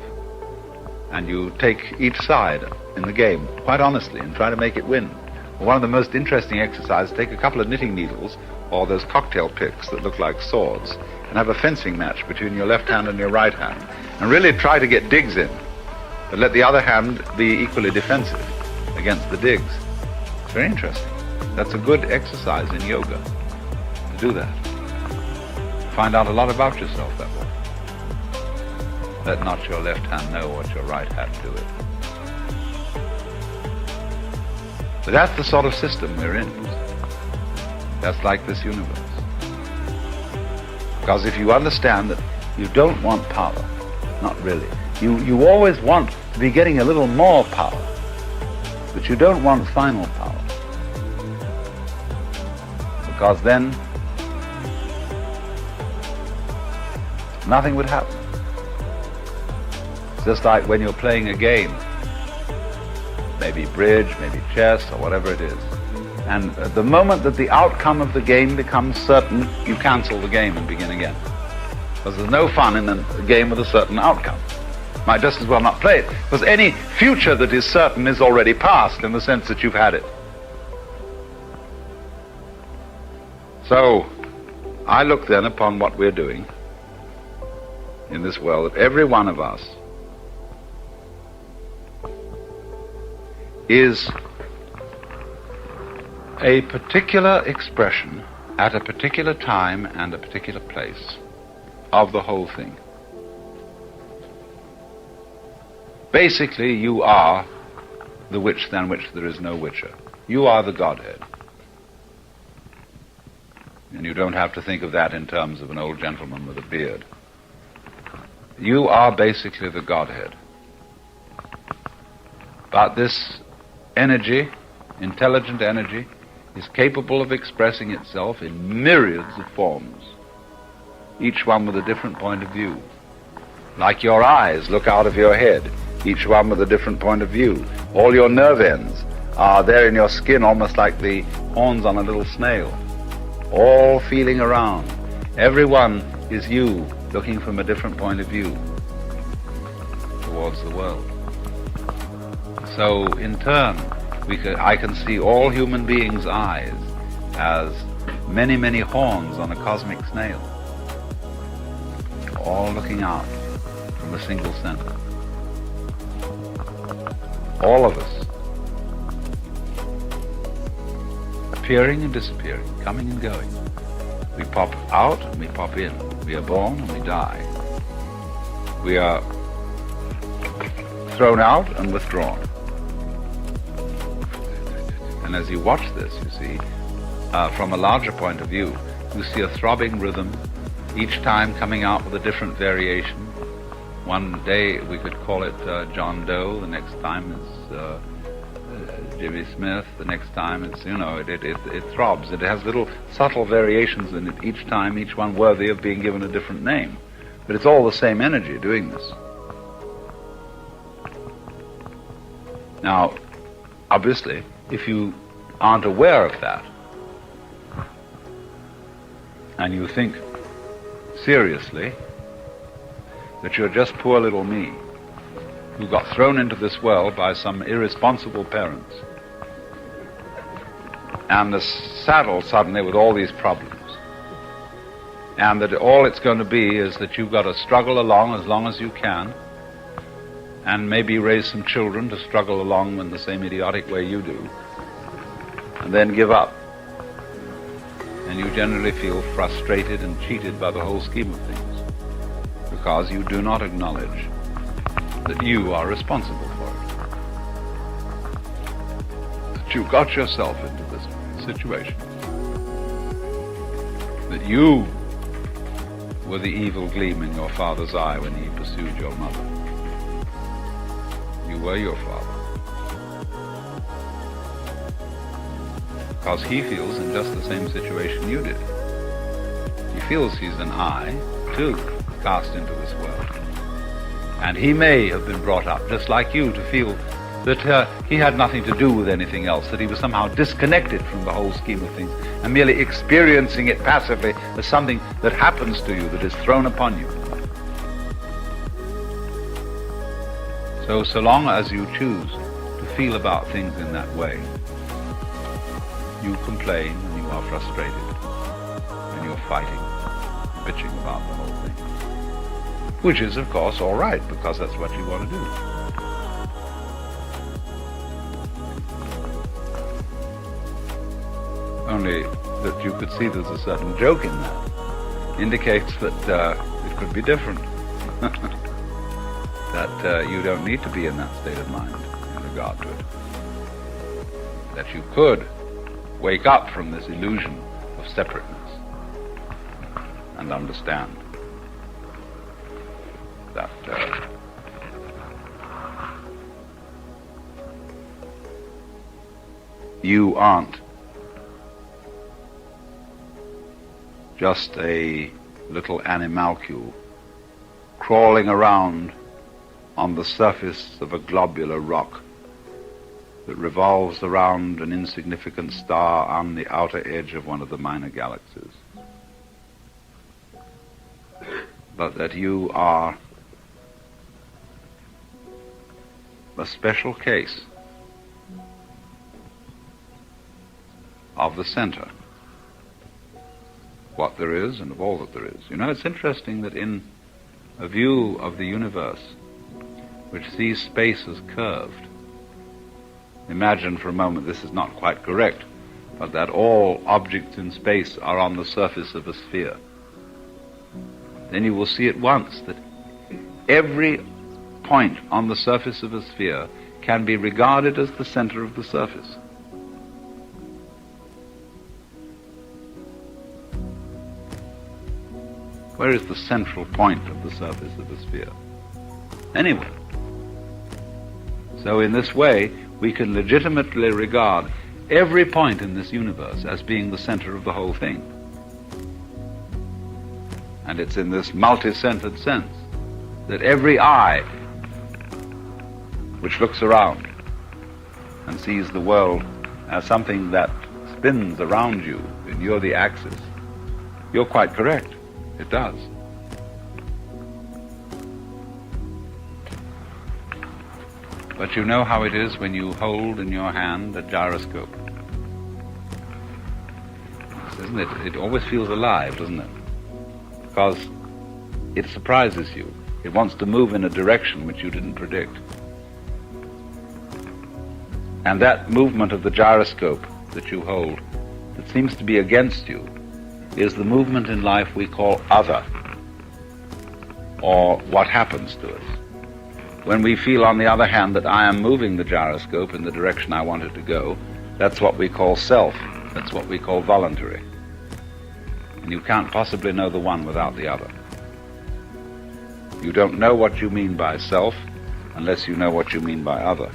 and you take each side in the game quite honestly and try to make it win. One of the most interesting exercises, take a couple of knitting needles or those cocktail picks that look like swords and have a fencing match between your left hand and your right hand and really try to get digs in, but let the other hand be equally defensive against the digs. It's very interesting. That's a good exercise in yoga, to do that. Find out a lot about yourself that way. Let not your left hand know what your right hand doeth. But that's the sort of system we're in. That's like this universe. Because if you understand that you don't want power, not really, you always want to be getting a little more power, but you don't want final power. Because then nothing would happen. It's just like when you're playing a game, maybe bridge, maybe chess, or whatever it is. And at the moment that the outcome of the game becomes certain, you cancel the game and begin again. Because there's no fun in a game with a certain outcome. Might just as well not play it, because any future that is certain is already past in the sense that you've had it. So, I look then upon what we're doing in this world, that every one of us is a particular expression at a particular time and a particular place of the whole thing. Basically, you are the which than which there is no whicher. You are the Godhead. And you don't have to think of that in terms of an old gentleman with a beard. You are basically the Godhead. But this energy, intelligent energy, is capable of expressing itself in myriads of forms, each one with a different point of view. Like your eyes look out of your head, each one with a different point of view. All your nerve ends are there in your skin, almost like the horns on a little snail, all feeling around. Every one is you looking from a different point of view towards the world. So in turn, I can see all human beings' eyes as many, many horns on a cosmic snail, all looking out from a single center. All of us, appearing and disappearing, coming and going. We pop out and we pop in. We are born and we die. We are thrown out and withdrawn. And as you watch this, you see, from a larger point of view, you see a throbbing rhythm, each time coming out with a different variation. One day we could call it John Doe, the next time it's Jimmy Smith, the next time it's, it throbs. It has little subtle variations in it each time, each one worthy of being given a different name. But it's all the same energy doing this. Now, obviously, if you aren't aware of that, and you think seriously that you're just poor little me, who got thrown into this world by some irresponsible parents, and is saddled suddenly with all these problems, and that all it's going to be is that you've got to struggle along as you can, and maybe raise some children to struggle along in the same idiotic way you do, and then give up. And you generally feel frustrated and cheated by the whole scheme of things, because you do not acknowledge that you are responsible for it. That you got yourself into this situation. That you were the evil gleam in your father's eye when he pursued your mother. You were your father. Because he feels in just the same situation you did. He feels he's an I, too, cast into this world. And he may have been brought up, just like you, to feel that he had nothing to do with anything else, that he was somehow disconnected from the whole scheme of things, and merely experiencing it passively as something that happens to you, that is thrown upon you. So long as you choose to feel about things in that way, you complain and you are frustrated and you're fighting, bitching about the whole thing. Which is, of course, all right, because that's what you want to do. Only that you could see there's a certain joke in that. Indicates that it could be different. That you don't need to be in that state of mind in regard to it. That you could wake up from this illusion of separateness and understand that you aren't just a little animalcule crawling around on the surface of a globular rock that revolves around an insignificant star on the outer edge of one of the minor galaxies. But that you are a special case of the center, what there is and of all that there is. You know, it's interesting that in a view of the universe which sees space as curved, imagine for a moment, this is not quite correct, but that all objects in space are on the surface of a sphere. Then you will see at once that every point on the surface of a sphere can be regarded as the center of the surface. Where is the central point of the surface of a sphere? Anywhere. So in this way, we can legitimately regard every point in this universe as being the center of the whole thing. And it's in this multi-centered sense that every eye which looks around and sees the world as something that spins around you, and you're the axis, you're quite correct. It does. But you know how it is when you hold in your hand a gyroscope. Isn't it? It always feels alive, doesn't it? Because it surprises you. It wants to move in a direction which you didn't predict. And that movement of the gyroscope that you hold, that seems to be against you, is the movement in life we call other, or what happens to us. When we feel, on the other hand, that I am moving the gyroscope in the direction I want it to go, that's what we call self. That's what we call voluntary. And you can't possibly know the one without the other. You don't know what you mean by self unless you know what you mean by other.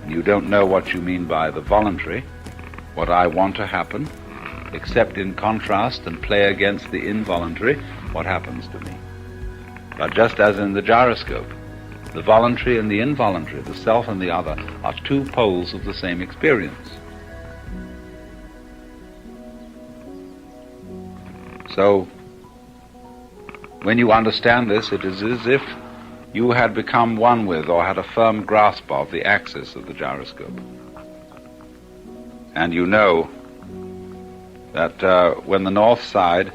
And you don't know what you mean by the voluntary, what I want to happen, except in contrast and play against the involuntary, what happens to me. But just as in the gyroscope, the voluntary and the involuntary, the self and the other, are two poles of the same experience. So, when you understand this, it is as if you had become one with, or had a firm grasp of, the axis of the gyroscope. And you know that when the north side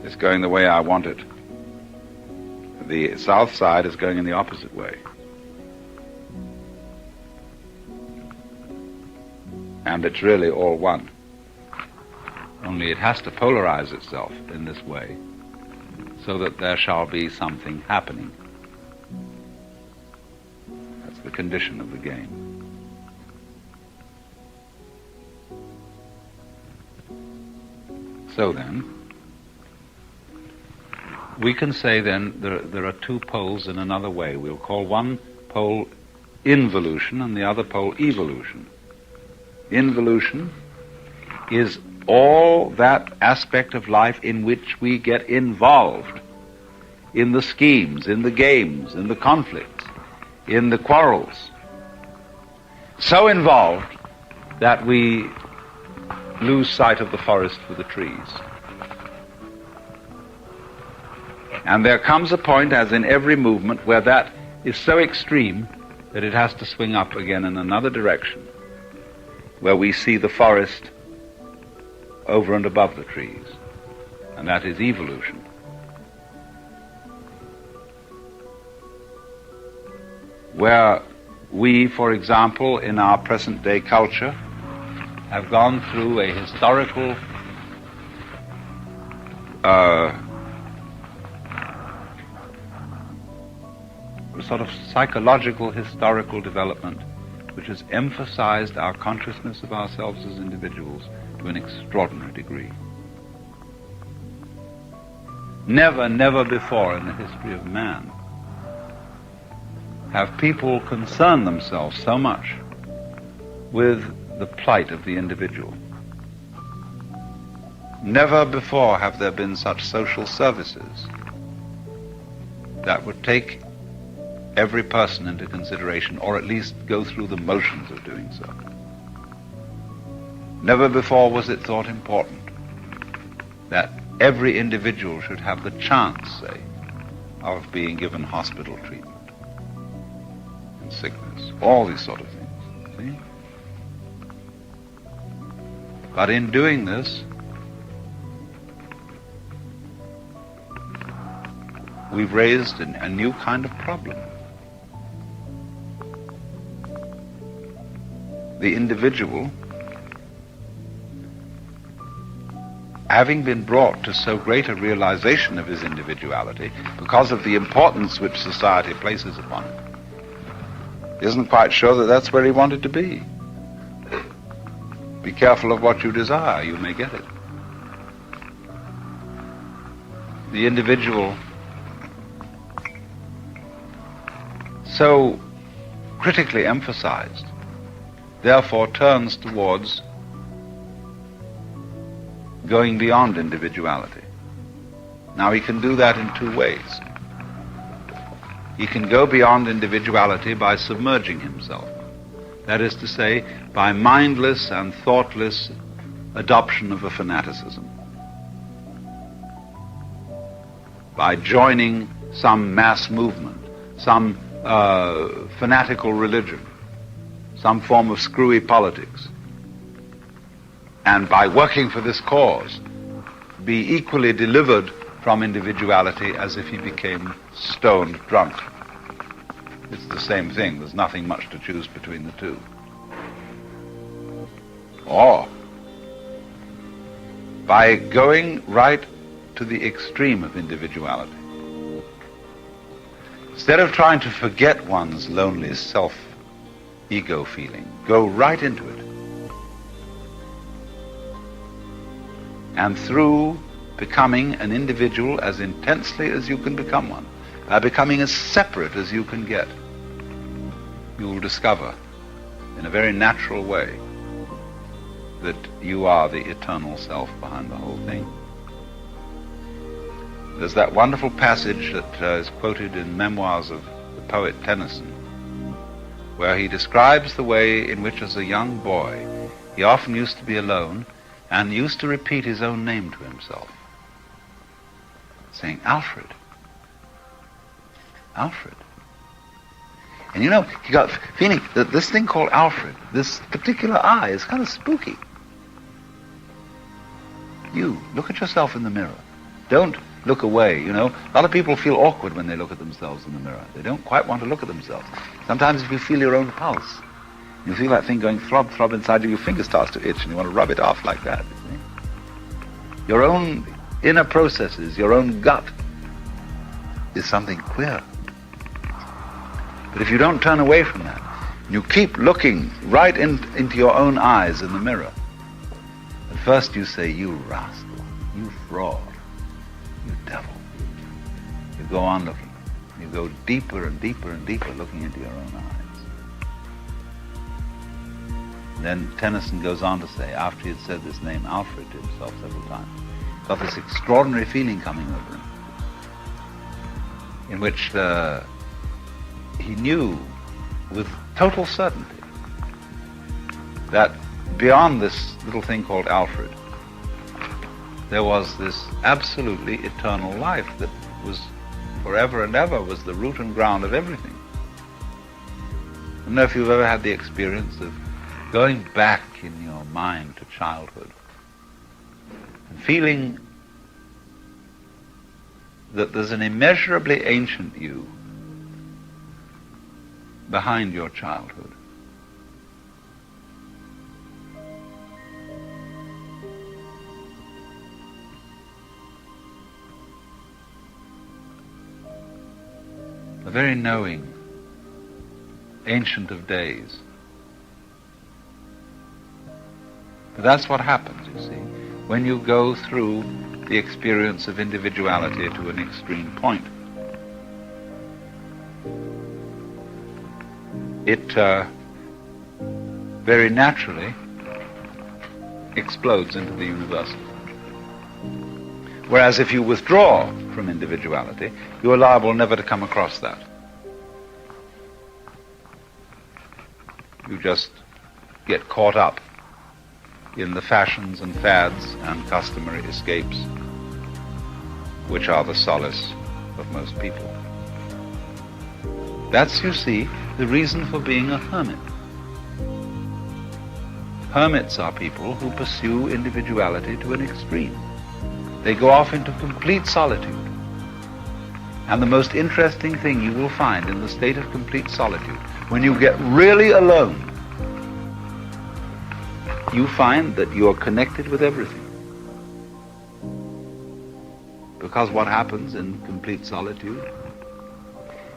is going the way I want it, the south side is going in the opposite way. And it's really all one. Only it has to polarize itself in this way so that there shall be something happening. That's the condition of the game. So then, we can say then there are two poles in another way. We'll call one pole involution and the other pole evolution. Involution is all that aspect of life in which we get involved, in the schemes, in the games, in the conflicts, in the quarrels. So involved that we lose sight of the forest for the trees. And there comes a point, as in every movement, where that is so extreme that it has to swing up again in another direction, where we see the forest over and above the trees. And that is evolution. Where we, for example, in our present-day culture, have gone through a historical sort of psychological historical development which has emphasized our consciousness of ourselves as individuals to an extraordinary degree. Never before in the history of man have people concerned themselves so much with the plight of the individual. Never before have there been such social services that would take every person into consideration, or at least go through the motions of doing so. Never before was it thought important that every individual should have the chance, say, of being given hospital treatment and sickness, all these sort of things, see? But in doing this, we've raised a new kind of problem. The individual, having been brought to so great a realization of his individuality because of the importance which society places upon it, isn't quite sure that that's where he wanted to be. Be careful of what you desire, you may get it. The individual, so critically emphasized, therefore turns towards going beyond individuality. Now he can do that in two ways. He can go beyond individuality by submerging himself. That is to say, by mindless and thoughtless adoption of a fanaticism. By joining some mass movement, some fanatical religion, some form of screwy politics, and by working for this cause, be equally delivered from individuality as if he became stoned drunk. It's the same thing. There's nothing much to choose between the two. Or by going right to the extreme of individuality. Instead of trying to forget one's lonely self-ego feeling, go right into it. And through becoming an individual as intensely as you can become one, by becoming as separate as you can get, you will discover in a very natural way that you are the eternal self behind the whole thing. There's that wonderful passage that is quoted in memoirs of the poet Tennyson, where he describes the way in which as a young boy he often used to be alone and used to repeat his own name to himself, saying, Alfred, Alfred. And you know, he got feeling that this thing called Alfred, this particular eye, is kind of spooky. You, look at yourself in the mirror. Don't look away, you know. A lot of people feel awkward when they look at themselves in the mirror. They don't quite want to look at themselves. Sometimes if you feel your own pulse, you feel that thing going throb, throb inside you, your finger starts to itch and you want to rub it off like that. You see? Your own inner processes, your own gut is something queer. But if you don't turn away from that, you keep looking right into your own eyes in the mirror, at first you say, you rascal, you fraud, you devil. You go on looking. You go deeper and deeper and deeper looking into your own eyes. Then Tennyson goes on to say, after he had said this name Alfred to himself several times, got this extraordinary feeling coming over him, in which he knew with total certainty that beyond this little thing called Alfred, there was this absolutely eternal life that was forever and ever, was the root and ground of everything. I don't know if you've ever had the experience of going back in your mind to childhood and feeling that there's an immeasurably ancient you behind your childhood. A very knowing, ancient of days. But that's what happens, you see, when you go through the experience of individuality to an extreme point. It very naturally explodes into the universal. Whereas if you withdraw from individuality, you are liable never to come across that. You just get caught up in the fashions and fads and customary escapes, which are the solace of most people. That's, you see, the reason for being a hermit. Hermits are people who pursue individuality to an extreme. They go off into complete solitude. And the most interesting thing you will find in the state of complete solitude, when you get really alone, you find that you are connected with everything. Because what happens in complete solitude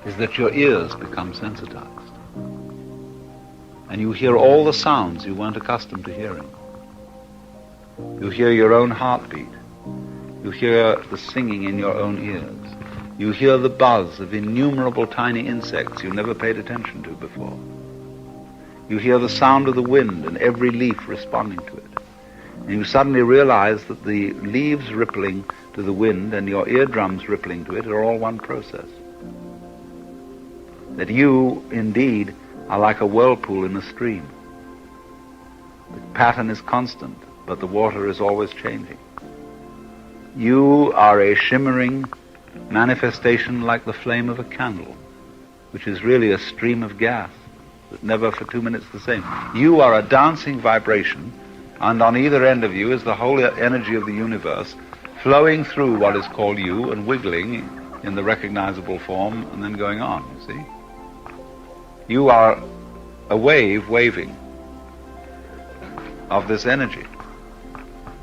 is that your ears become sensitized. And you hear all the sounds you weren't accustomed to hearing. You hear your own heartbeat. You hear the singing in your own ears. You hear the buzz of innumerable tiny insects you never paid attention to before. You hear the sound of the wind and every leaf responding to it. And you suddenly realize that the leaves rippling to the wind and your eardrums rippling to it are all one process. That you, indeed, are like a whirlpool in a stream. The pattern is constant, but the water is always changing. You are a shimmering manifestation like the flame of a candle, which is really a stream of gas, that never for 2 minutes the same. You are a dancing vibration, and on either end of you is the whole energy of the universe flowing through what is called you and wiggling in the recognizable form and then going on, you see. You are a wave waving of this energy.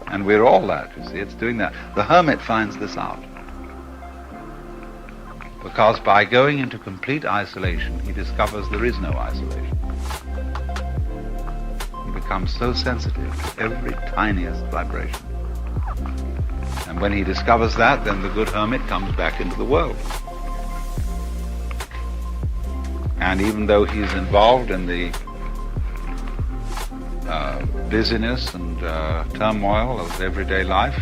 And we're all that, you see, it's doing that. The hermit finds this out. Because by going into complete isolation, he discovers there is no isolation. He becomes so sensitive to every tiniest vibration. And when he discovers that, then the good hermit comes back into the world. And even though he's involved in the busyness and turmoil of everyday life,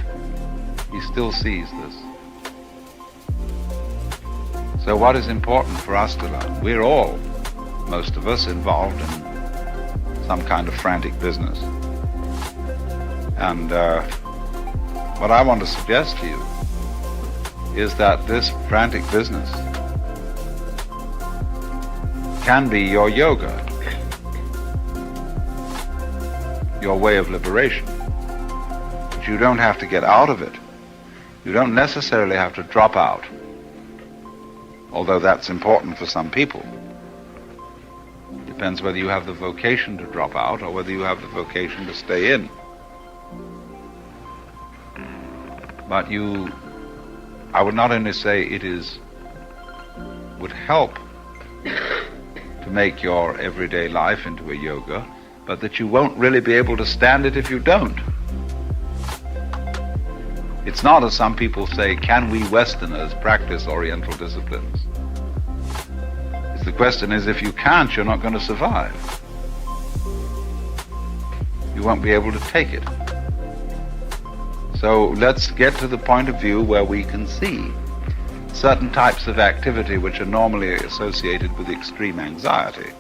he still sees this So what is important for us to learn? We're all, most of us, involved in some kind of frantic business. And what I want to suggest to you is that this frantic business can be your yoga, your way of liberation. But you don't have to get out of it. You don't necessarily have to drop out, although that's important for some people. Depends whether you have the vocation to drop out or whether you have the vocation to stay in. But I would not only say would help to make your everyday life into a yoga, but that you won't really be able to stand it if you don't. It's not, as some people say, can we Westerners practice Oriental disciplines? The question is, if you can't, you're not going to survive. You won't be able to take it. So let's get to the point of view where we can see certain types of activity which are normally associated with extreme anxiety,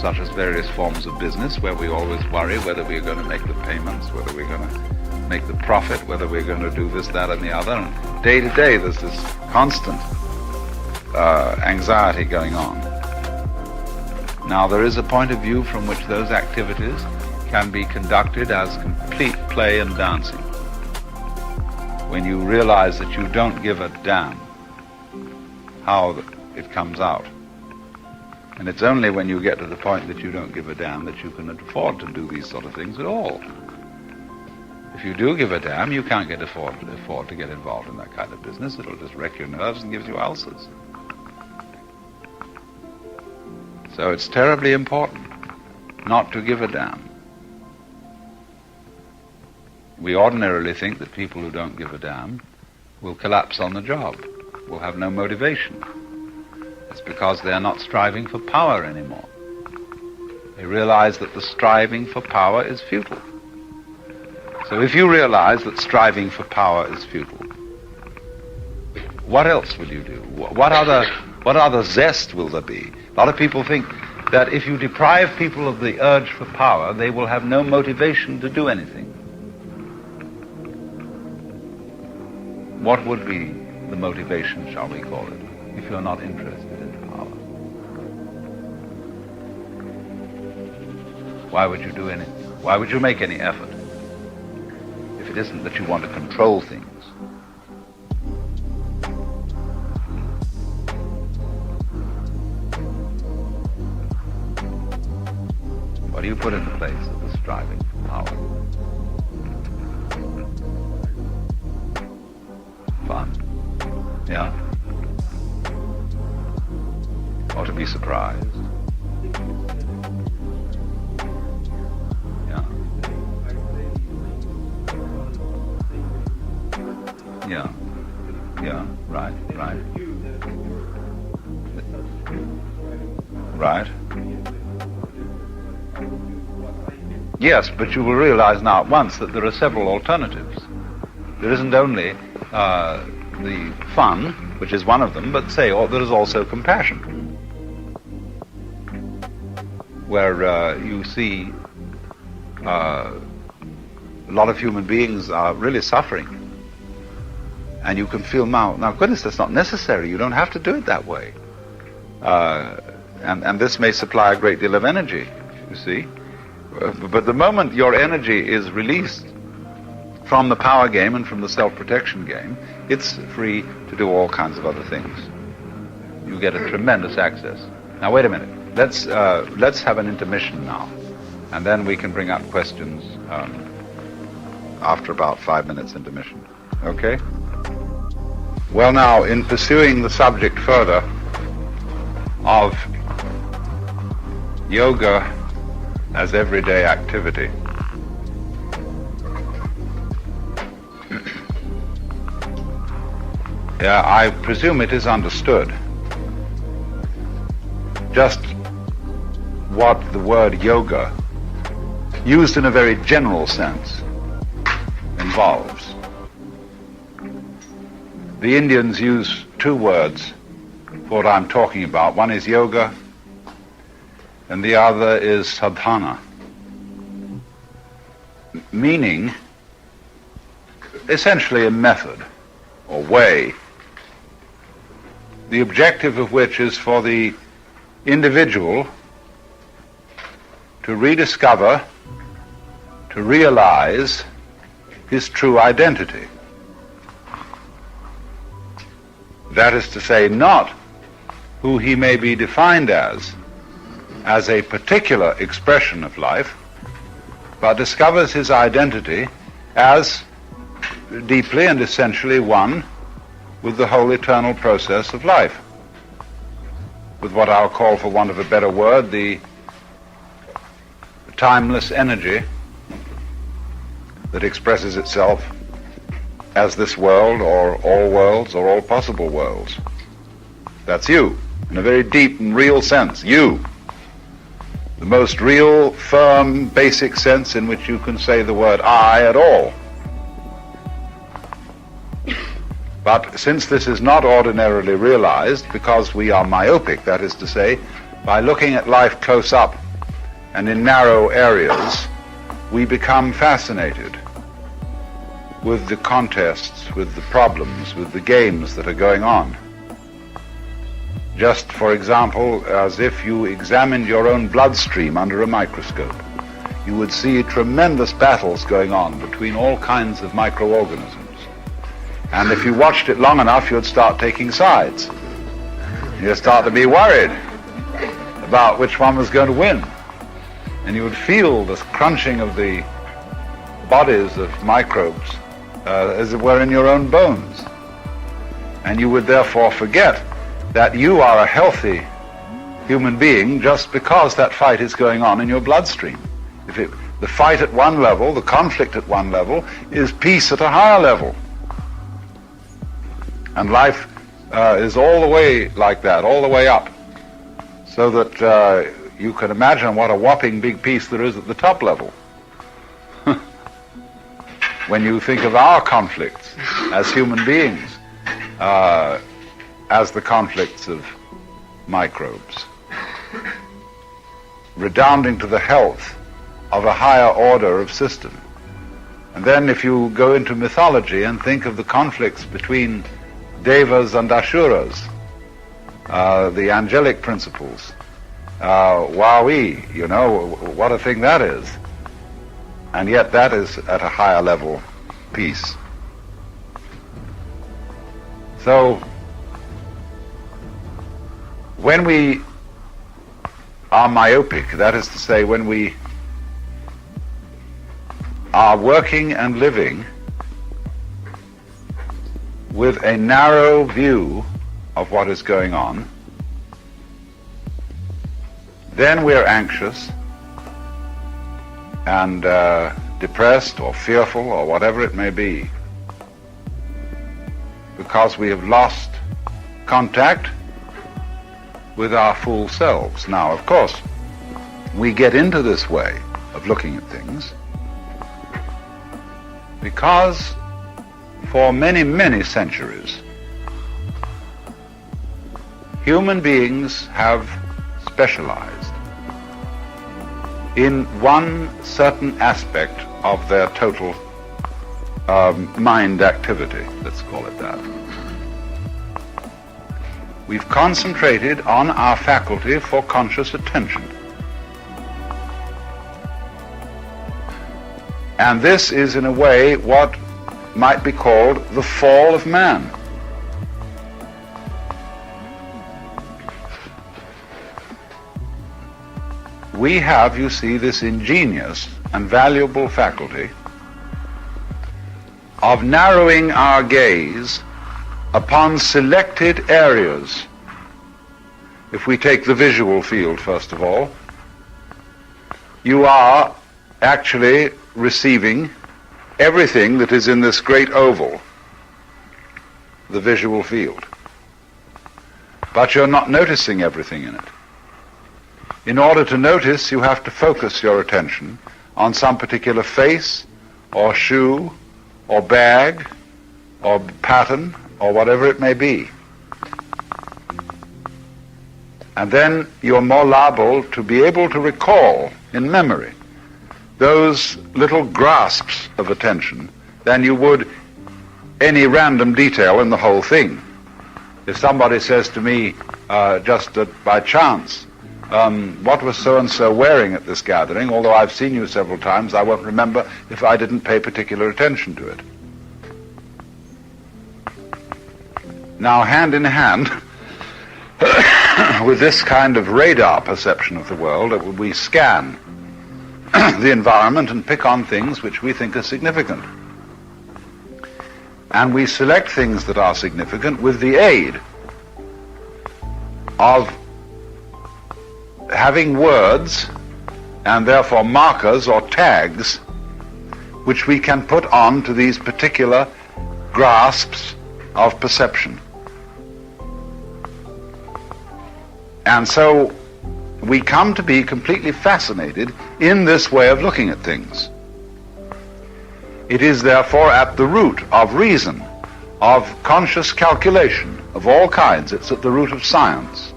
such as various forms of business where we always worry whether we're going to make the payments, whether we're going to make the profit, whether we're going to do this, that, and the other. And day to day, there's this constant anxiety going on. Now, there is a point of view from which those activities can be conducted as complete play and dancing. When you realize that you don't give a damn how it comes out. And it's only when you get to the point that you don't give a damn that you can afford to do these sort of things at all. If you do give a damn, you can't afford to get involved in that kind of business. It'll just wreck your nerves and gives you ulcers. So it's terribly important not to give a damn. We ordinarily think that people who don't give a damn will collapse on the job, will have no motivation. It's because they're not striving for power anymore. They realize that the striving for power is futile. So if you realize that striving for power is futile, what else will you do? What other zest will there be? A lot of people think that if you deprive people of the urge for power, they will have no motivation to do anything. What would be the motivation, shall we call it, if you're not interested in power? Why would you do anything? Why would you make any effort if it isn't that you want to control things? What do you put in the place of the striving for power? Fun. Yeah? Or to be surprised. Yeah. Yeah. Yeah. Right. Right. Yes, but you will realize now at once that there are several alternatives. There isn't only the fun, which is one of them, but there is also compassion, where you see a lot of human beings are really suffering, and you can feel now goodness, that's not necessary. You don't have to do it that way, and this may supply a great deal of energy, you see. But the moment your energy is released from the power game and from the self-protection game, it's free to do all kinds of other things. You get a tremendous access. Now wait a minute. Let's have an intermission now, and then we can bring up questions after about 5 minutes intermission. Okay? Well, now, in pursuing the subject further of yoga as everyday activity, yeah, I presume it is understood just what the word yoga, used in a very general sense, involves. the Indians use two words for what I'm talking about. One is yoga, and the other is sadhana, meaning essentially a method or way, the objective of which is for the individual to rediscover, to realize his true identity. That is to say, not who he may be defined as a particular expression of life, but discovers his identity as deeply and essentially one with the whole eternal process of life, with what I'll call, for want of a better word, the timeless energy that expresses itself as this world, or all worlds, or all possible worlds. That's you, in a very deep and real sense. You, the most real, firm, basic sense in which you can say the word I at all. But since this is not ordinarily realized, because we are myopic, that is to say, by looking at life close up and in narrow areas, we become fascinated with the contests, with the problems, with the games that are going on. Just, for example, as if you examined your own bloodstream under a microscope, you would see tremendous battles going on between all kinds of microorganisms. And if you watched it long enough, you'd start taking sides. You'd start to be worried about which one was going to win. And you would feel this crunching of the bodies of microbes as it were in your own bones. And you would therefore forget that you are a healthy human being just because that fight is going on in your bloodstream. The fight at one level, the conflict at one level, is peace at a higher level. And life is all the way like that, all the way up, so that you can imagine what a whopping big piece there is at the top level. When you think of our conflicts as human beings, as the conflicts of microbes, redounding to the health of a higher order of system. And then if you go into mythology and think of the conflicts between Devas and Asuras, the angelic principles, wowee, you know, what a thing that is. And yet that is at a higher level peace. So when we are myopic, that is to say, when we are working and living with a narrow view of what is going on, then we're anxious and depressed or fearful or whatever it may be, because we have lost contact with our full selves. Now, of course, we get into this way of looking at things because for many, many centuries, human beings have specialized in one certain aspect of their total mind activity, let's call it that. We've concentrated on our faculty for conscious attention. And this is, in a way, what might be called the fall of man. We have, you see, this ingenious and valuable faculty of narrowing our gaze upon selected areas. If we take the visual field, first of all, you are actually receiving everything that is in this great oval, the visual field. But you're not noticing everything in it. In order to notice, you have to focus your attention on some particular face, or shoe, or bag, or pattern, or whatever it may be. And then you're more liable to be able to recall in memory those little grasps of attention than you would any random detail in the whole thing. If somebody says to me, just by chance, what was so-and-so wearing at this gathering, although I've seen you several times, I won't remember if I didn't pay particular attention to it. Now, hand in hand with this kind of radar perception of the world, we scan the environment and pick on things which we think are significant. And we select things that are significant with the aid of having words and therefore markers or tags which we can put on to these particular grasps of perception. And so we come to be completely fascinated in this way of looking at things. It is therefore at the root of reason, of conscious calculation of all kinds. It's at the root of science.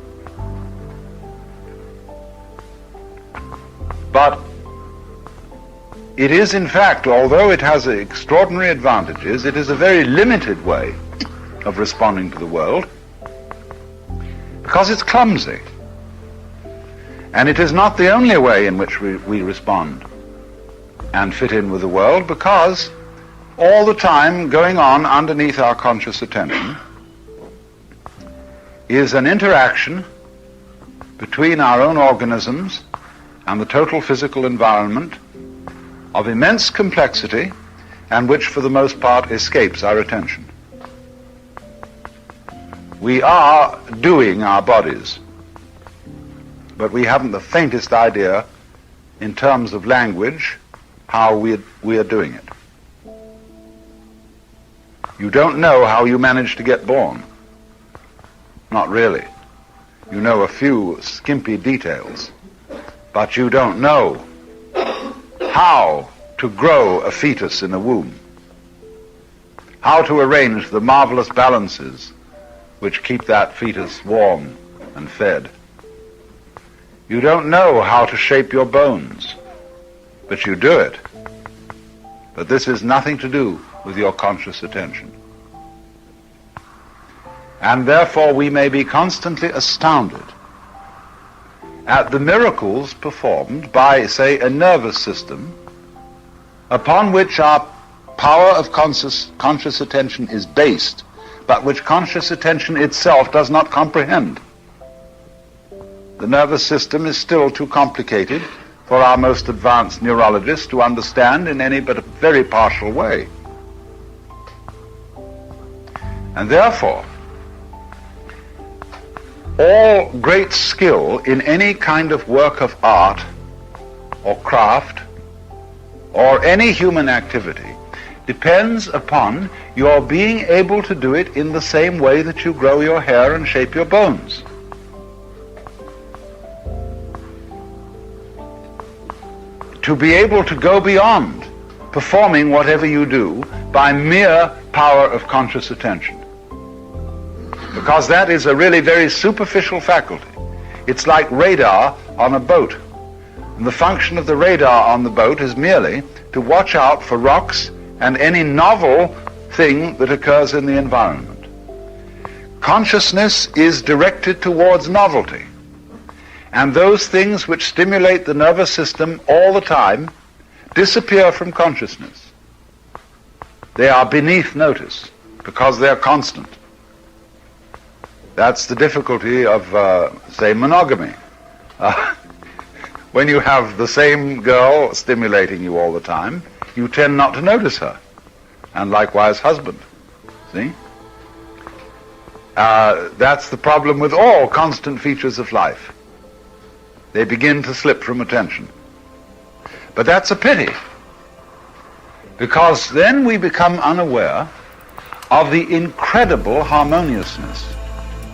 But it is, in fact, although it has extraordinary advantages, it is a very limited way of responding to the world, because it's clumsy. And it is not the only way in which we respond and fit in with the world, because all the time going on underneath our conscious attention is an interaction between our own organisms and the total physical environment of immense complexity, and which for the most part escapes our attention. We are doing our bodies, but we haven't the faintest idea in terms of language how we are doing it. You don't know how you managed to get born. Not really. You know a few skimpy details, but you don't know how to grow a fetus in a womb, how to arrange the marvelous balances which keep that fetus warm and fed. You don't know how to shape your bones, but you do it. But this has nothing to do with your conscious attention. And therefore we may be constantly astounded at the miracles performed by, say, a nervous system upon which our power of conscious attention is based, but which conscious attention itself does not comprehend. The nervous system is still too complicated for our most advanced neurologists to understand in any but a very partial way. And therefore, all great skill in any kind of work of art or craft or any human activity depends upon your being able to do it in the same way that you grow your hair and shape your bones. To be able to go beyond performing whatever you do by mere power of conscious attention. Because that is a really very superficial faculty. It's like radar on a boat. And the function of the radar on the boat is merely to watch out for rocks and any novel thing that occurs in the environment. Consciousness is directed towards novelty. And those things which stimulate the nervous system all the time disappear from consciousness. They are beneath notice because they're constant. That's the difficulty of, say, monogamy. When you have the same girl stimulating you all the time, you tend not to notice her. And likewise husband. See? That's the problem with all constant features of life. They begin to slip from attention. But that's a pity, because then we become unaware of the incredible harmoniousness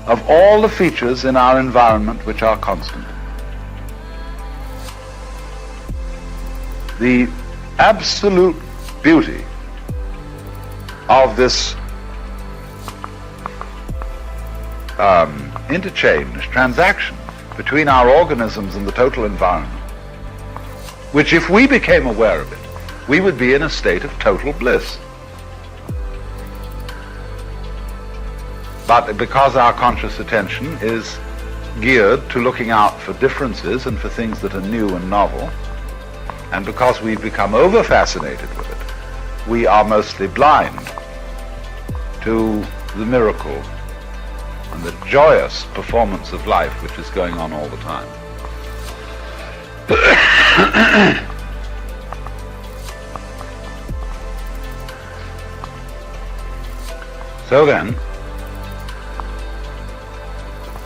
of all the features in our environment which are constant. The absolute beauty of this interchange, transaction between our organisms and the total environment, which if we became aware of it, we would be in a state of total bliss. But because our conscious attention is geared to looking out for differences and for things that are new and novel, and because we've become over-fascinated with it, we are mostly blind to the miracle and the joyous performance of life which is going on all the time. So then,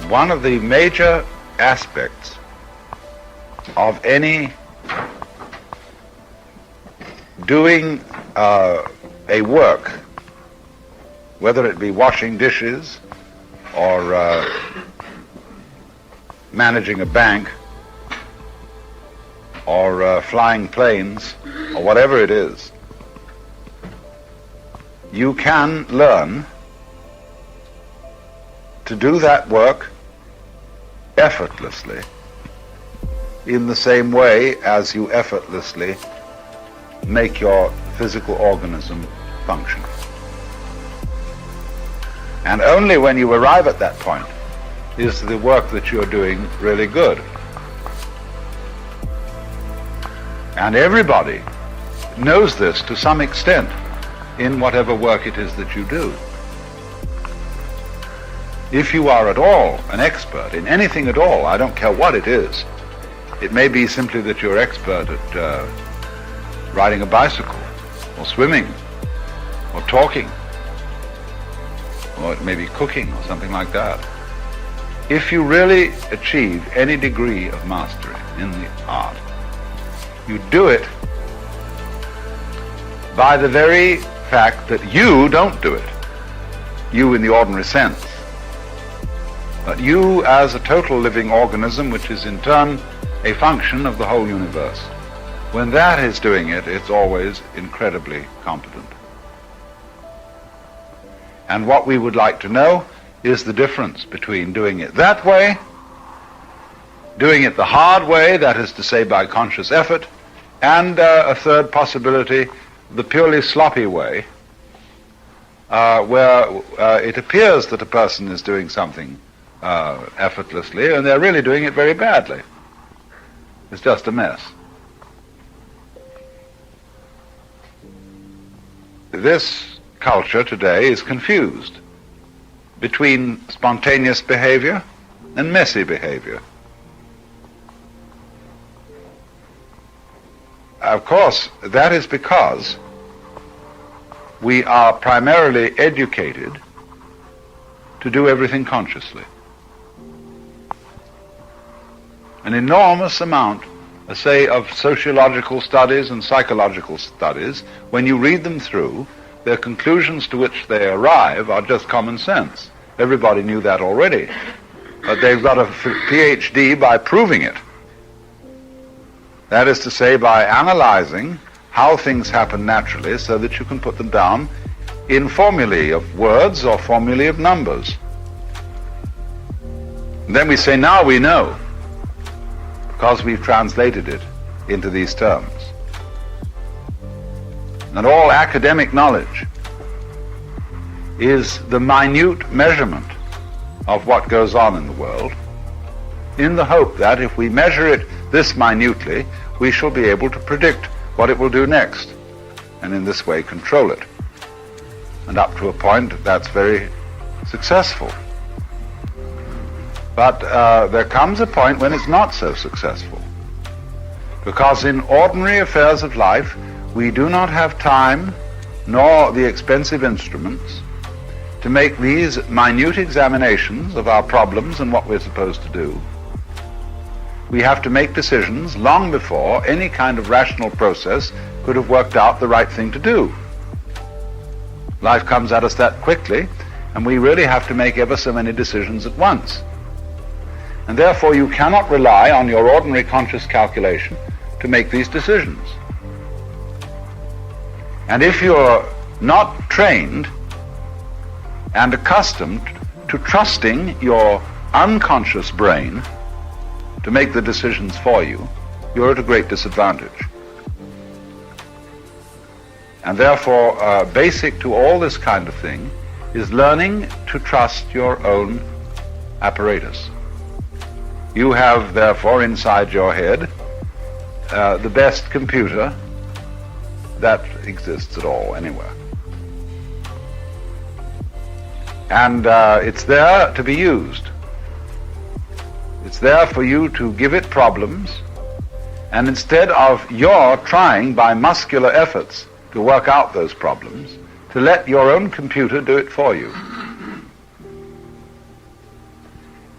one of the major aspects of any doing a work, whether it be washing dishes or managing a bank or flying planes or whatever it is, you can learn to do that work effortlessly in the same way as you effortlessly make your physical organism function. And only when you arrive at that point is the work that you're doing really good. And everybody knows this to some extent in whatever work it is that you do. If you are at all an expert in anything at all, I don't care what it is, it may be simply that you're expert at riding a bicycle, or swimming, or talking, or it may be cooking, or something like that. If you really achieve any degree of mastery in the art, you do it by the very fact that you don't do it, you in the ordinary sense, but you as a total living organism, which is in turn a function of the whole universe. When that is doing it, it's always incredibly competent. And what we would like to know is the difference between doing it that way, doing it the hard way, that is to say by conscious effort, and a third possibility, the purely sloppy way, where it appears that a person is doing something effortlessly, and they're really doing it very badly. It's just a mess. This culture today is confused between spontaneous behavior and messy behavior. Of course, that is because we are primarily educated to do everything consciously. An enormous amount, say, of sociological studies and psychological studies, when you read them through, their conclusions to which they arrive are just common sense. Everybody knew that already. But they've got a PhD by proving it. That is to say, by analyzing how things happen naturally so that you can put them down in formulae of words or formulae of numbers. And then we say, now we know, because we've translated it into these terms. And all academic knowledge is the minute measurement of what goes on in the world, in the hope that if we measure it this minutely, we shall be able to predict what it will do next, and in this way control it. And up to a point, that's very successful. But there comes a point when it's not so successful, because in ordinary affairs of life, we do not have time nor the expensive instruments to make these minute examinations of our problems and what we're supposed to do. We have to make decisions long before any kind of rational process could have worked out the right thing to do. Life comes at us that quickly, and we really have to make ever so many decisions at once. And therefore you cannot rely on your ordinary conscious calculation to make these decisions. And if you're not trained and accustomed to trusting your unconscious brain to make the decisions for you, you're at a great disadvantage. And therefore, basic to all this kind of thing is learning to trust your own apparatus. You have, therefore, inside your head the best computer that exists at all, anywhere. And it's there to be used. It's there for you to give it problems, and instead of your trying by muscular efforts to work out those problems, to let your own computer do it for you.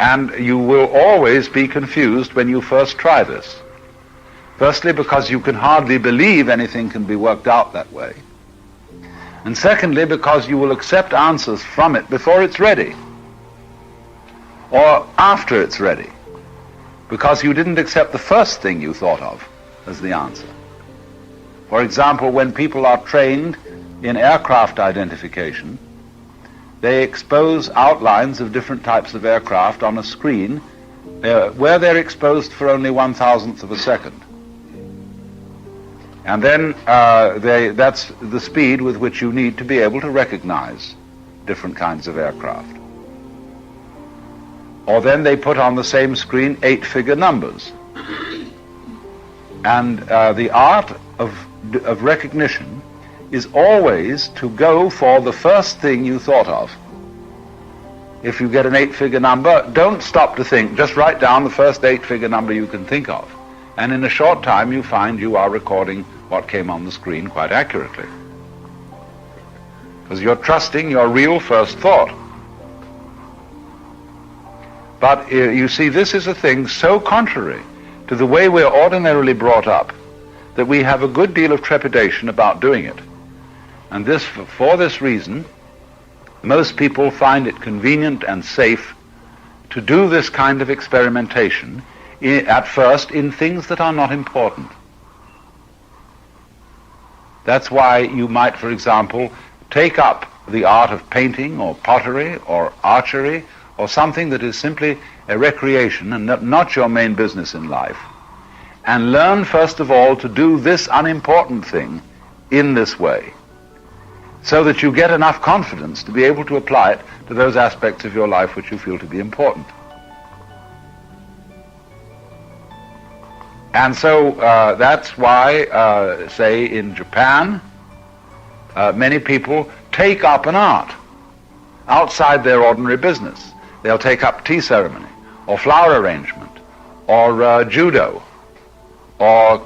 And you will always be confused when you first try this. Firstly, because you can hardly believe anything can be worked out that way. And secondly, because you will accept answers from it before it's ready, or after it's ready, because you didn't accept the first thing you thought of as the answer. For example, when people are trained in aircraft identification, they expose outlines of different types of aircraft on a screen where they're exposed for only 1,000th of a second. And then that's the speed with which you need to be able to recognize different kinds of aircraft. Or then they put on the same screen 8-figure numbers. And the art of recognition is always to go for the first thing you thought of. If you get an 8-figure number, don't stop to think, just write down the first 8-figure number you can think of. And in a short time you find you are recording what came on the screen quite accurately. Because you're trusting your real first thought. But you see, this is a thing so contrary to the way we're ordinarily brought up that we have a good deal of trepidation about doing it. And this, for this reason, most people find it convenient and safe to do this kind of experimentation at first in things that are not important. That's why you might, for example, take up the art of painting or pottery or archery or something that is simply a recreation and not your main business in life, and learn first of all to do this unimportant thing in this way, so that you get enough confidence to be able to apply it to those aspects of your life which you feel to be important. And so that's why, say, in Japan, many people take up an art outside their ordinary business. They'll take up tea ceremony, or flower arrangement, or judo, or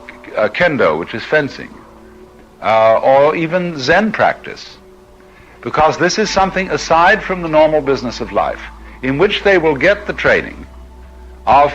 kendo, which is fencing, or even Zen practice, because this is something aside from the normal business of life, in which they will get the training of